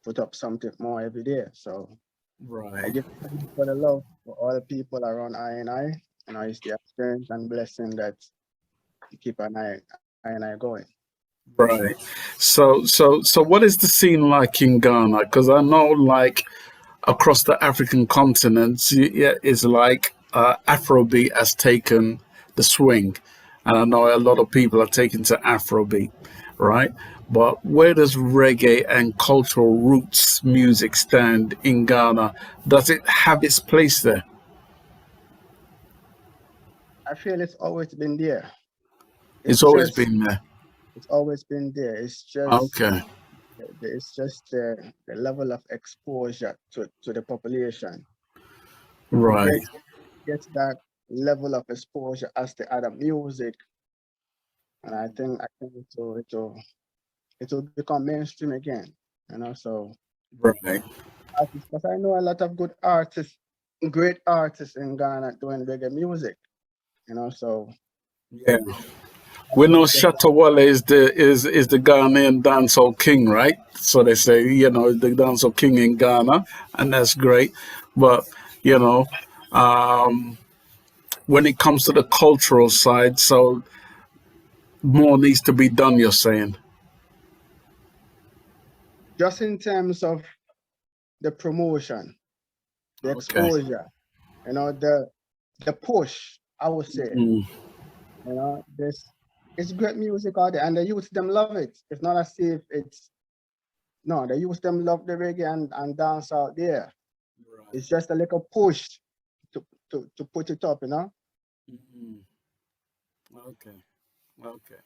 put up something more every day. So I Right. give thanks for the love for all the people around I, and I it's their strength and blessing that keep I and I going. Right. So what is the scene like in Ghana? Because I know, like, across the African continent, yeah, it's like Afrobeat has taken the swing, and I know a lot of people are taking to Afrobeat, right? But where does reggae and cultural roots music stand in Ghana? Does it have its place there? I feel it's always been there. It's It's always just been there. it's always been there. Okay. It's just the level of exposure to the population. If it Right. gets that level of exposure as the other music, and I think it will become mainstream again. So Right. because I know a lot of good artists, great artists in Ghana doing reggae music. So Yeah. We know Shatawale is the Ghanaian dancehall king, right? So they say, the dancehall king in Ghana, and that's great. But you know, um, when it comes to the cultural side, so more needs to be done. You're saying, just in terms of the promotion, the okay, exposure, the push, I would say, mm, this it's great music out there, and the youth them love it. It's not as if the youth them love the reggae and dance out there. It's just a little push to put it up, mm, okay, okay.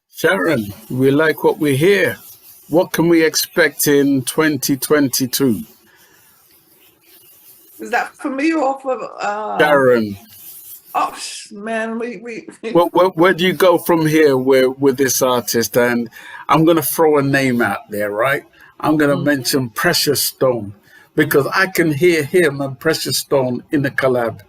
Sharon, we like what we hear. What can we expect in 2022? Is that for me or for Sharon, oh man, we where do you go from here with this artist? And I'm going to throw a name out there, right? I'm going to mention Precious Stone because I can hear him and Precious Stone in the collab.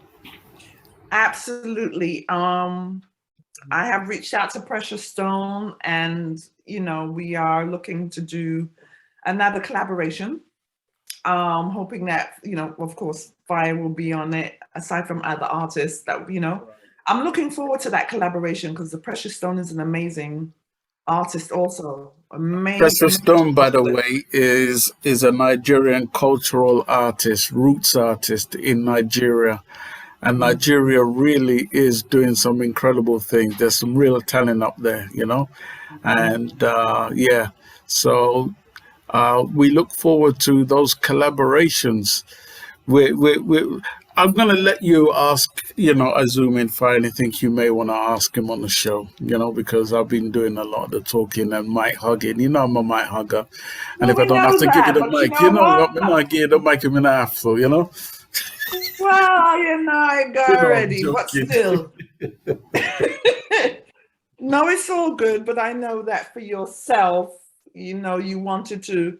absolutely. I have reached out to Precious Stone, and we are looking to do another collaboration. Hoping that of course, Fire will be on it. Aside from other artists, that I'm looking forward to that collaboration because the Precious Stone is an amazing artist, also Precious amazing. Stone, by the way, is a Nigerian cultural artist, roots artist in Nigeria. And Nigeria really is doing some incredible things. There's some real talent up there, And yeah, so we look forward to those collaborations. I'm going to let you ask, Izumin Fyah anything you may want to ask him on the show, because I've been doing a lot of the talking and mic hugging. I'm a mic hugger. And Well, if I we don't have know to give you that, the but mic, you know what? I might give you the mic in an afro, Well, I got already, but joking. still. No, it's all good, but I know that for yourself, you wanted to,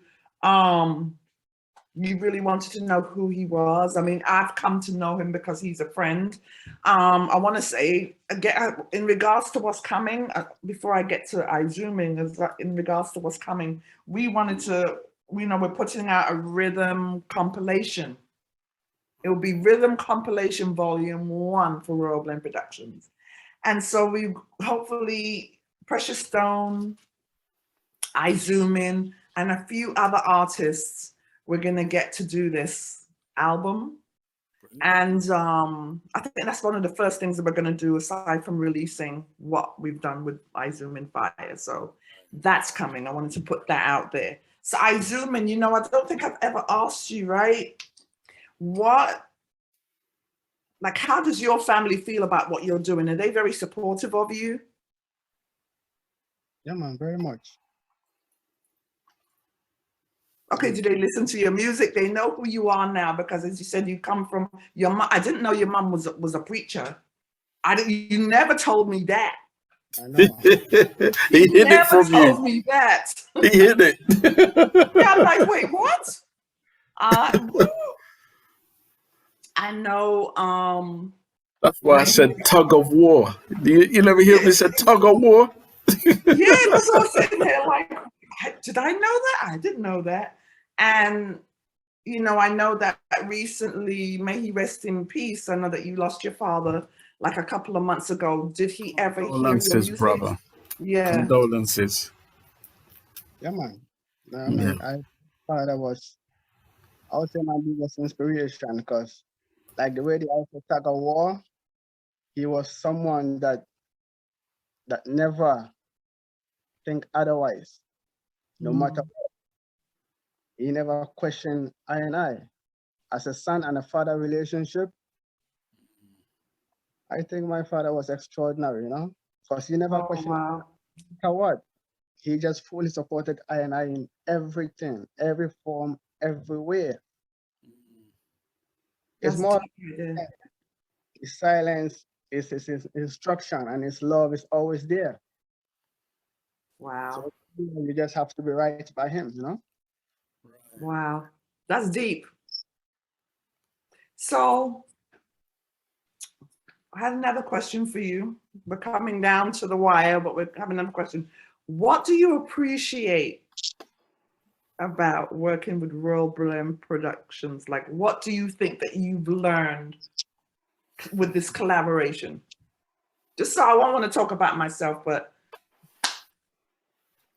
you really wanted to know who he was. I mean, I've come to know him because he's a friend. I want to say, again, in regards to what's coming, before I get to Izumin, in regards to what's coming, we wanted to, we're putting out a rhythm compilation. It will be Rhythm Compilation Volume 1 for Royal Blend Productions. And so we hopefully Precious Stone, Izumin, and a few other artists, we're going to get to do this album. And I think that's one of the first things that we're going to do aside from releasing what we've done with Izumin Fyah. So that's coming. I wanted to put that out there. So Izumin, I don't think I've ever asked you, right? How does your family feel about what you're doing? Are they very supportive of you? Yeah, man, very much. Okay, do they listen to your music? They know who you are now because, as you said, you come from your mom. I didn't know your mom was a preacher. You never told me that. I know. He hid it from you. Never told me that. He hid it. Yeah, I'm like, wait, what? I know. That's why I said tug of war. You never hear me say tug of war? Yeah, that's what I'm sitting there like, did I know that? I didn't know that. And, you know, I know that recently, may he rest in peace, I know that you lost your father like a couple of months ago. Did he ever hear your Condolences, music? brother. Yeah. Condolences. Yeah, man. I Yeah. mean, I thought that was, I would say, my biggest inspiration because, like the way the Alpha Saga war, he was someone that never think otherwise, no matter what. He never questioned I and I. As a son and a father relationship, I think my father was extraordinary, you know, because he never Oh, questioned wow. matter what. He just fully supported I and I in everything, every form, everywhere. It's That's more deep right there. his silence, his instruction, and his love is always there. Wow. So you just have to be right by him, you know? Wow. That's deep. So I had another question for you. We're coming down to the wire, but we're having another question. What do you appreciate about working with Royal Blend Productions? Like, what do you think that you've learned with this collaboration? Just so I won't want to talk about myself, but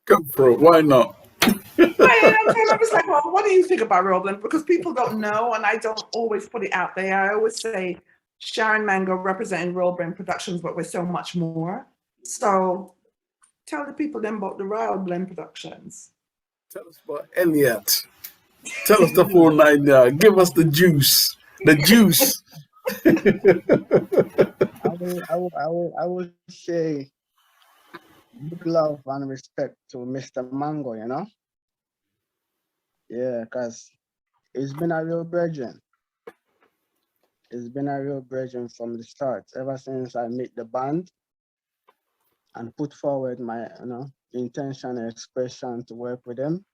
Go for it. Why not? I was like, well, what do you think about Royal Blend? Because people don't know, and I don't always put it out there. I always say Sharon Mango representing Royal Blend Productions, but we're so much more. So tell the people then about the Royal Blend Productions. Tell us about Elliot. Tell us the 499. Give us the juice. The juice. I will say big love and respect to Mr. Mango, you know? Yeah, because it's been a real brethren. It's been a real brethren from the start, ever since I met the band and put forward my, intention and expression to work with them.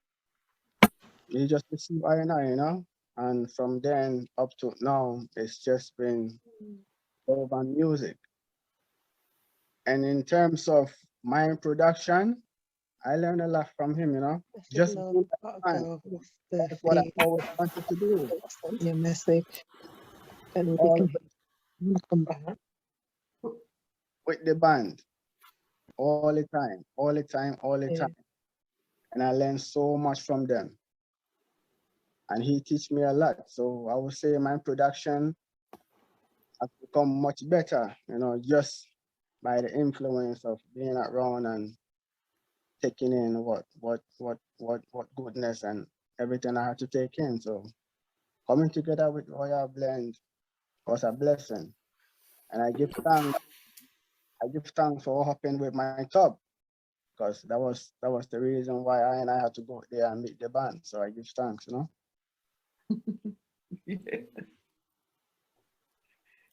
He just received I, you know? And from then up to now, it's just been love and music. And in terms of my production, I learned a lot from him, you know? Just being a fan. That's what I always wanted to do. Your message, and we All can come back. with the band, all the time, all the time, all the Yeah. time. And I learned so much from them. And he teach me a lot. So I would say my production has become much better, you know, just by the influence of being around and taking in what goodness and everything I had to take in. So coming together with Royal Blend was a blessing. And I give thanks for what happened with my club, because that was the reason why I and I had to go there and meet the band. So I give thanks, you know.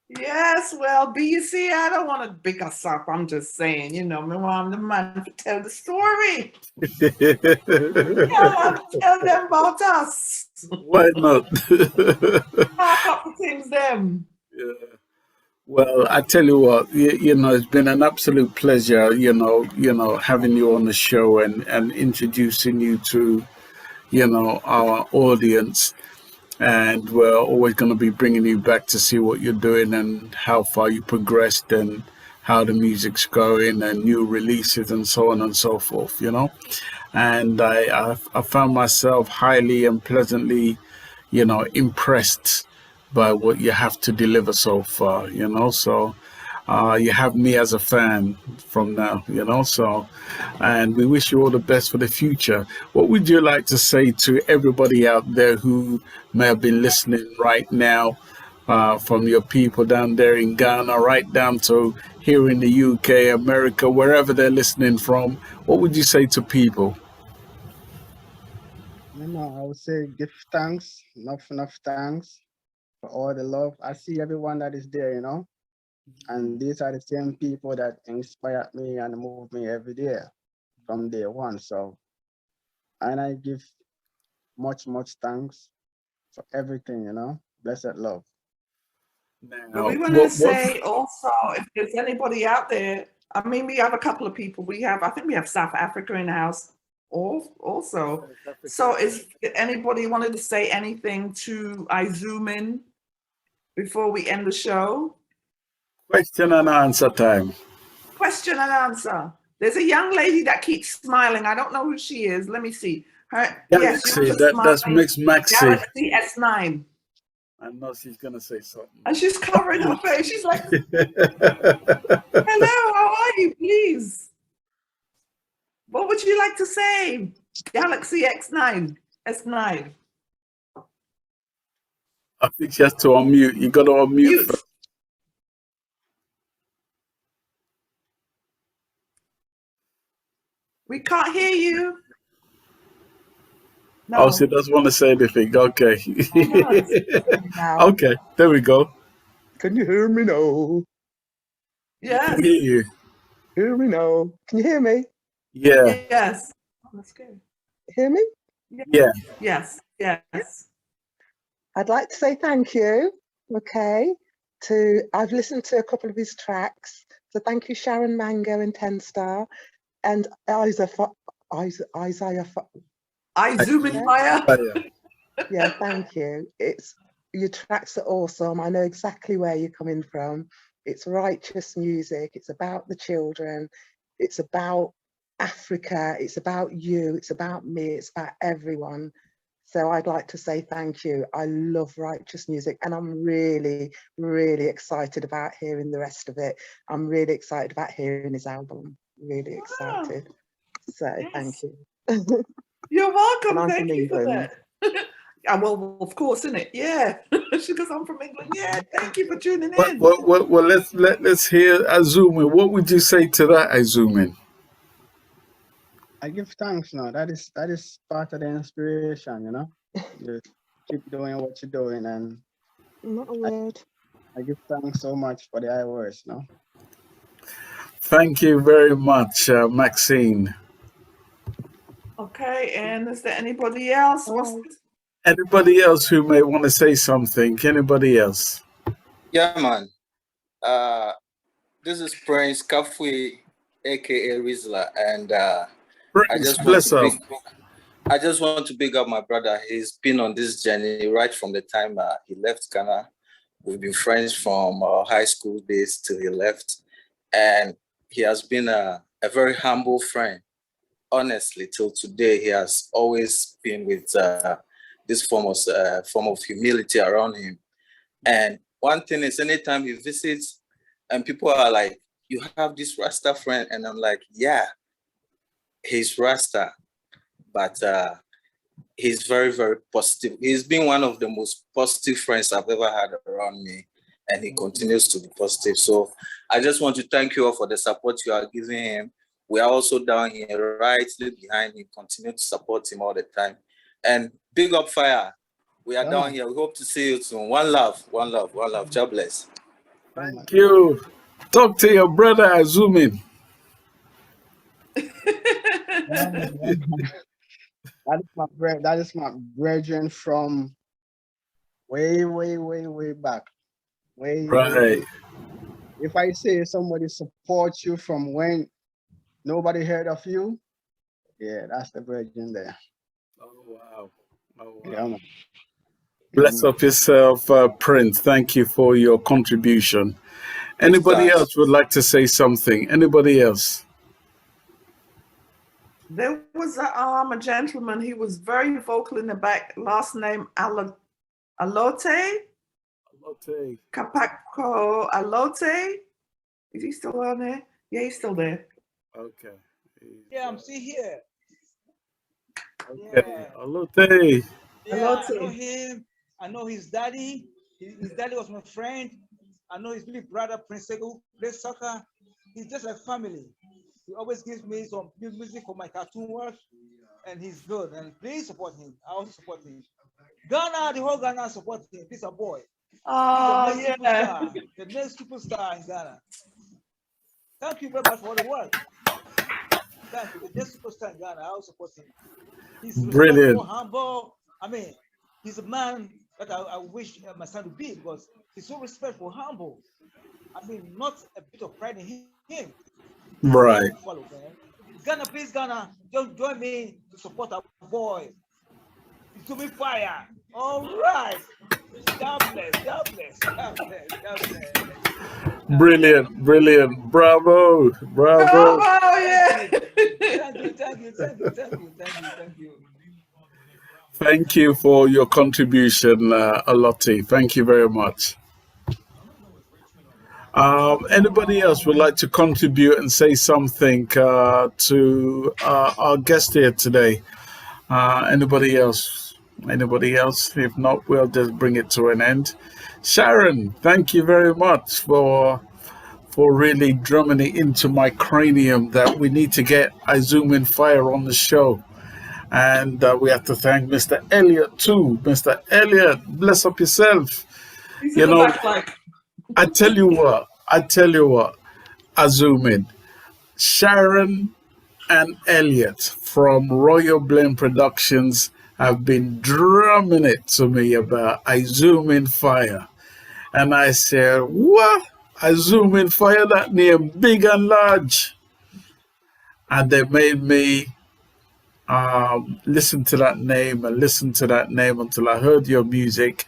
Yes, well, BC, I don't want to big us up. I'm just saying, you know, I'm the man to tell the story. Tell them about us. Why not? Talk up the things them. Yeah. Well, I tell you what, it's been an absolute pleasure, having you on the show and introducing you to, our audience. And we're always going to be bringing you back to see what you're doing and how far you progressed and how the music's going and new releases and so on and so forth, And I found myself highly and pleasantly, impressed by what you have to deliver so far, So you have me as a fan from now, So, and we wish you all the best for the future. What would you like to say to everybody out there who may have been listening right now, from your people down there in Ghana, right down to here in the UK, America, wherever they're listening from? What would you say to people? You know, I would say give thanks, enough thanks for all the love. I see everyone that is there, you know, and these are the same people that inspired me and move me every day from day one. So, and I give much thanks for everything, you know. Blessed love. But Now, we want to what say also, if there's anybody out there, I mean, we have a couple of people. I think we have South Africa in the house. Also. So is anybody wanted to say anything to Izumin before we end the show? Question and answer time. Question and answer. There's a young lady that keeps smiling. I don't know who she is. Let me see. Yes, she Galaxy, was just that's smiling. Mix Maxi. Galaxy S9. I know she's gonna say something. And she's covering her face. She's like, hello, how are you? Please. What would you like to say? Galaxy X9. S9. I think she has to unmute. You gotta unmute Mute. first. We can't hear you. No. Oh, she doesn't want to say anything. Okay. Now. Okay, there we go. Can you hear me now? Yes. I can hear you. Hear me now? Can you hear me? Yeah. Yes. Oh, that's good. Hear me? Yeah. Yes. Yes. I'd like to say thank you. Okay. I've listened to a couple of his tracks. So thank you, Sharon Mango and 10 Star, and Isaiah. Izumin Fyah. Yeah, thank you. Your tracks are awesome. I know exactly where you're coming from. It's righteous music. It's about the children. It's about Africa. It's about you. It's about me. It's about everyone. So I'd like to say thank you. I love righteous music, and I'm really, really excited about hearing the rest of it. I'm really excited about hearing his album. Really excited. So Yes. thank you. You're welcome. And I'm Thank from you for England. that. Well, of course, isn't it? Yeah. Because I'm from England. Yeah. Thank you for tuning in. Well, let's hear Izumin. What would you say to that, Izumin? I give thanks now. That is part of the inspiration, you know. You keep doing what you're doing, and Not a word. I give thanks so much for the high words, no. Thank you very much, Maxine. Okay. And is there anybody else? Anybody else who may want to say something? Anybody else? Yeah, man. This is Prince Kafui, aka Rizla, and I just want to big up my brother. He's been on this journey right from the time he left Ghana. We've been friends from high school days till he left, and he has been a very humble friend. Honestly, till today, he has always been with this form of humility around him. And one thing is, anytime he visits, and people are like, "You have this Rasta friend," and I'm like, "Yeah, he's Rasta, but he's very, very positive. He's been one of the most positive friends I've ever had around me, and he continues to be positive." So I just want to thank you all for the support you are giving him. We are also down here right behind him, continue to support him all the time. And big up Fire. We are down here. We hope to see you soon. One love, one love, one love. God bless. Thank you. Talk to your brother, Izumin. That is my brethren from way back. Way. If I say somebody supports you from when nobody heard of you, yeah, that's the brethren there. Oh wow. Yeah, man. Bless up yourself, Prince. Thank you for your contribution. Anybody else would like to say something? Anybody else? There was a gentleman. He was very vocal in the back. Last name Alote. Kapako Alote. Is he still on there? Yeah, he's still there. Okay. Yeah, I'm still here. Okay. Yeah. Alote. Yeah, I know him. I know his daddy. His daddy was my friend. I know his big brother, Prince Sego, who plays soccer. He's just like family. He always gives me some new music for my cartoon work, and he's good. And please support him. I also support him. Ghana, the whole Ghana support him. He's a boy. Oh, he's the next superstar. The next superstar in Ghana. Thank you very much for the work. Thank you. The next superstar in Ghana, I also support him. He's brilliant, humble. I mean, he's a man that I wish my son would be, because he's so respectful, humble. I mean, not a bit of pride in him. Right. Follow, man. Ghana, please, Ghana, just join me to support our boy. Izumin Fyah. All right. God bless, God bless, God bless, God bless. Brilliant, brilliant. Bravo, bravo. Bravo, yeah. Thank you, thank you, thank you, thank you, thank you, thank you. Thank you for your contribution, Alotti. Thank you very much. Anybody else would like to contribute and say something to our guest here today? Anybody else? Anybody else? If not, we'll just bring it to an end. Sharon, thank you very much for really drumming it into my cranium that we need to get Izumin Fyah on the show. And we have to thank Mr. Elliot too. Mr. Elliot, bless up yourself. He's You in the know, back like, I tell you what, Izumin, Sharon and Elliot from Royal Blend Productions have been drumming it to me about Izumin Fyah. And I said, what? Izumin Fyah, that name big and large. And they made me listen to that name and listen to that name until I heard your music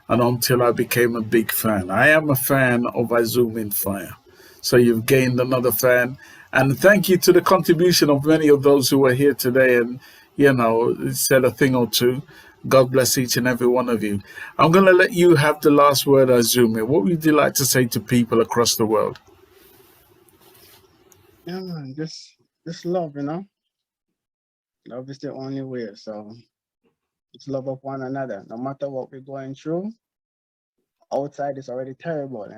and until I became a big fan. I am a fan of Izumin Fyah. So you've gained another fan. And thank you to the contribution of many of those who were here today and, said a thing or two. God bless each and every one of you. I'm going to let you have the last word, Izumin. What would you like to say to people across the world? Yeah, man, just love, Love is the only way. So it's love of one another. No matter what we're going through, outside is already terrible,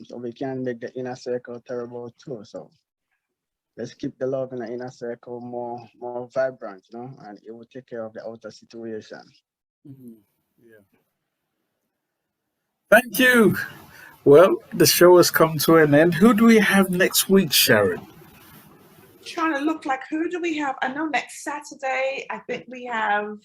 So we can make the inner circle terrible too. So let's keep the love in the inner circle more vibrant, and it will take care of the outer situation. Mm-hmm. Yeah. Thank you. Well, the show has come to an end. Who do we have next week, Sharon? trying to look like, who do we have? I know next Saturday, I think we have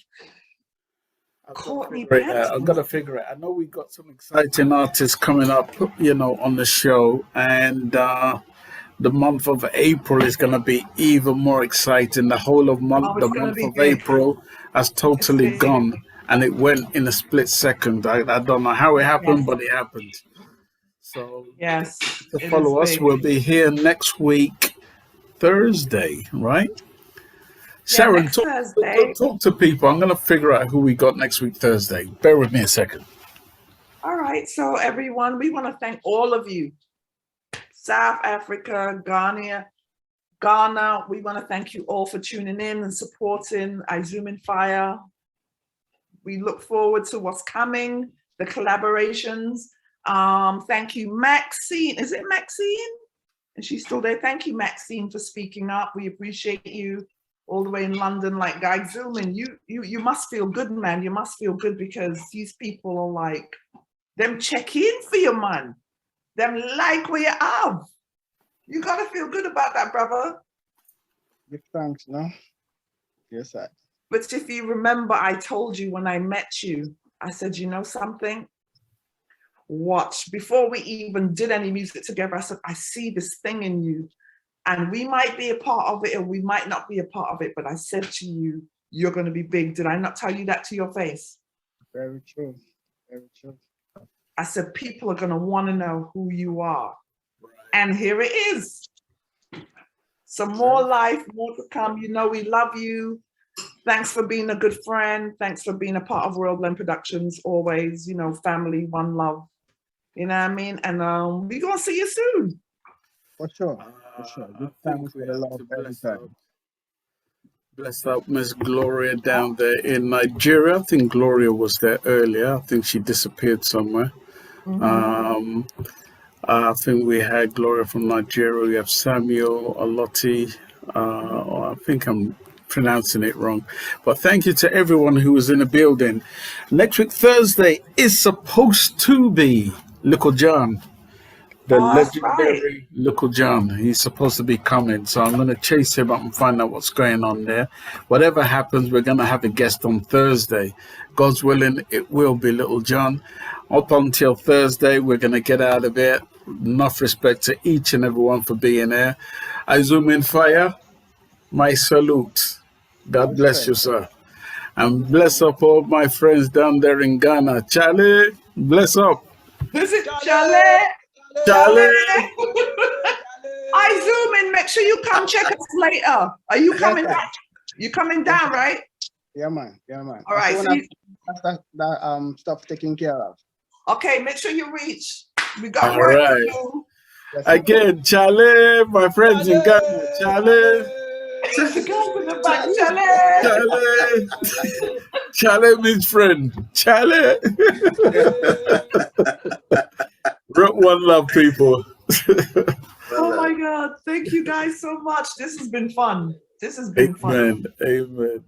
Courtney Benton. I've got to figure it. I know we got some exciting artists coming up, on the show, and the month of April is going to be even more exciting. The whole of the month of big. April has totally gone, and it went in a split second. I don't know how it happened, but it happened. So yes, to follow us, we'll be here next week, Thursday, right? Sharon, talk to people. I'm going to figure out who we got next week, Thursday. Bear with me a second. All right. So, everyone, we want to thank all of you. South Africa, Ghana. We want to thank you all for tuning in and supporting Izumin Fyah. We look forward to what's coming, the collaborations. Thank you, Maxine. Is it Maxine? And she's still there. Thank you, Maxine, for speaking up. We appreciate you. All the way in London, like Guy Zuman, you must feel good, man. You must feel good because these people are like, them check in for you, man. Them like where you have. You gotta feel good about that, brother. Give thanks, no? Yes, sir. But if you remember, I told you when I met you, I said, you know something? Watch. Before we even did any music together, I said, I see this thing in you. And we might be a part of it or we might not be a part of it, but I said to you, you're going to be big. Did I not tell you that to your face? Very true. Very true. I said, people are going to want to know who you are. And here it is. Some more life, more to come. You know, we love you. Thanks for being a good friend. Thanks for being a part of Royal Blend Productions. Always, family, one love. You know what I mean? And we're going to see you soon. For sure. Good thanks for the love every time. Bless up Miss Gloria down there in Nigeria. I think Gloria was there earlier. I think she disappeared somewhere. Mm-hmm. I think we had Gloria from Nigeria. We have Samuel Alotti. I think I'm pronouncing it wrong. But thank you to everyone who was in the building. Next week, Thursday, is supposed to be Little John. The legendary Little John. He's supposed to be coming, so I'm going to chase him up and find out what's going on there. Whatever happens, we're going to have a guest on Thursday. God's willing, it will be Little John. Up until Thursday, we're going to get out of it. Enough respect to each and everyone for being there. Izumin Fyah, My salute. God bless Respect. you, sir. And bless up all my friends down there in Ghana. Charlie, bless up. Is it Charlie, Chalet? Charlie. Chalet. I zoom in. Make sure you come check us later. Are you coming Yes, sir. back? You coming Yes, down, sir. right? Yeah, man. Yeah, man. All right. As So soon as that stuff taken care of. okay, make sure you reach. We got All work to right. do. Yes, sir. Again, Charlie, my friends in Ghana. Charlie. The guys in the back, Chalet. Charlie. Charlie means friend. Charlie. One love, people. Oh my God. Thank you guys so much. This has been fun. This has been fun. Amen. Amen.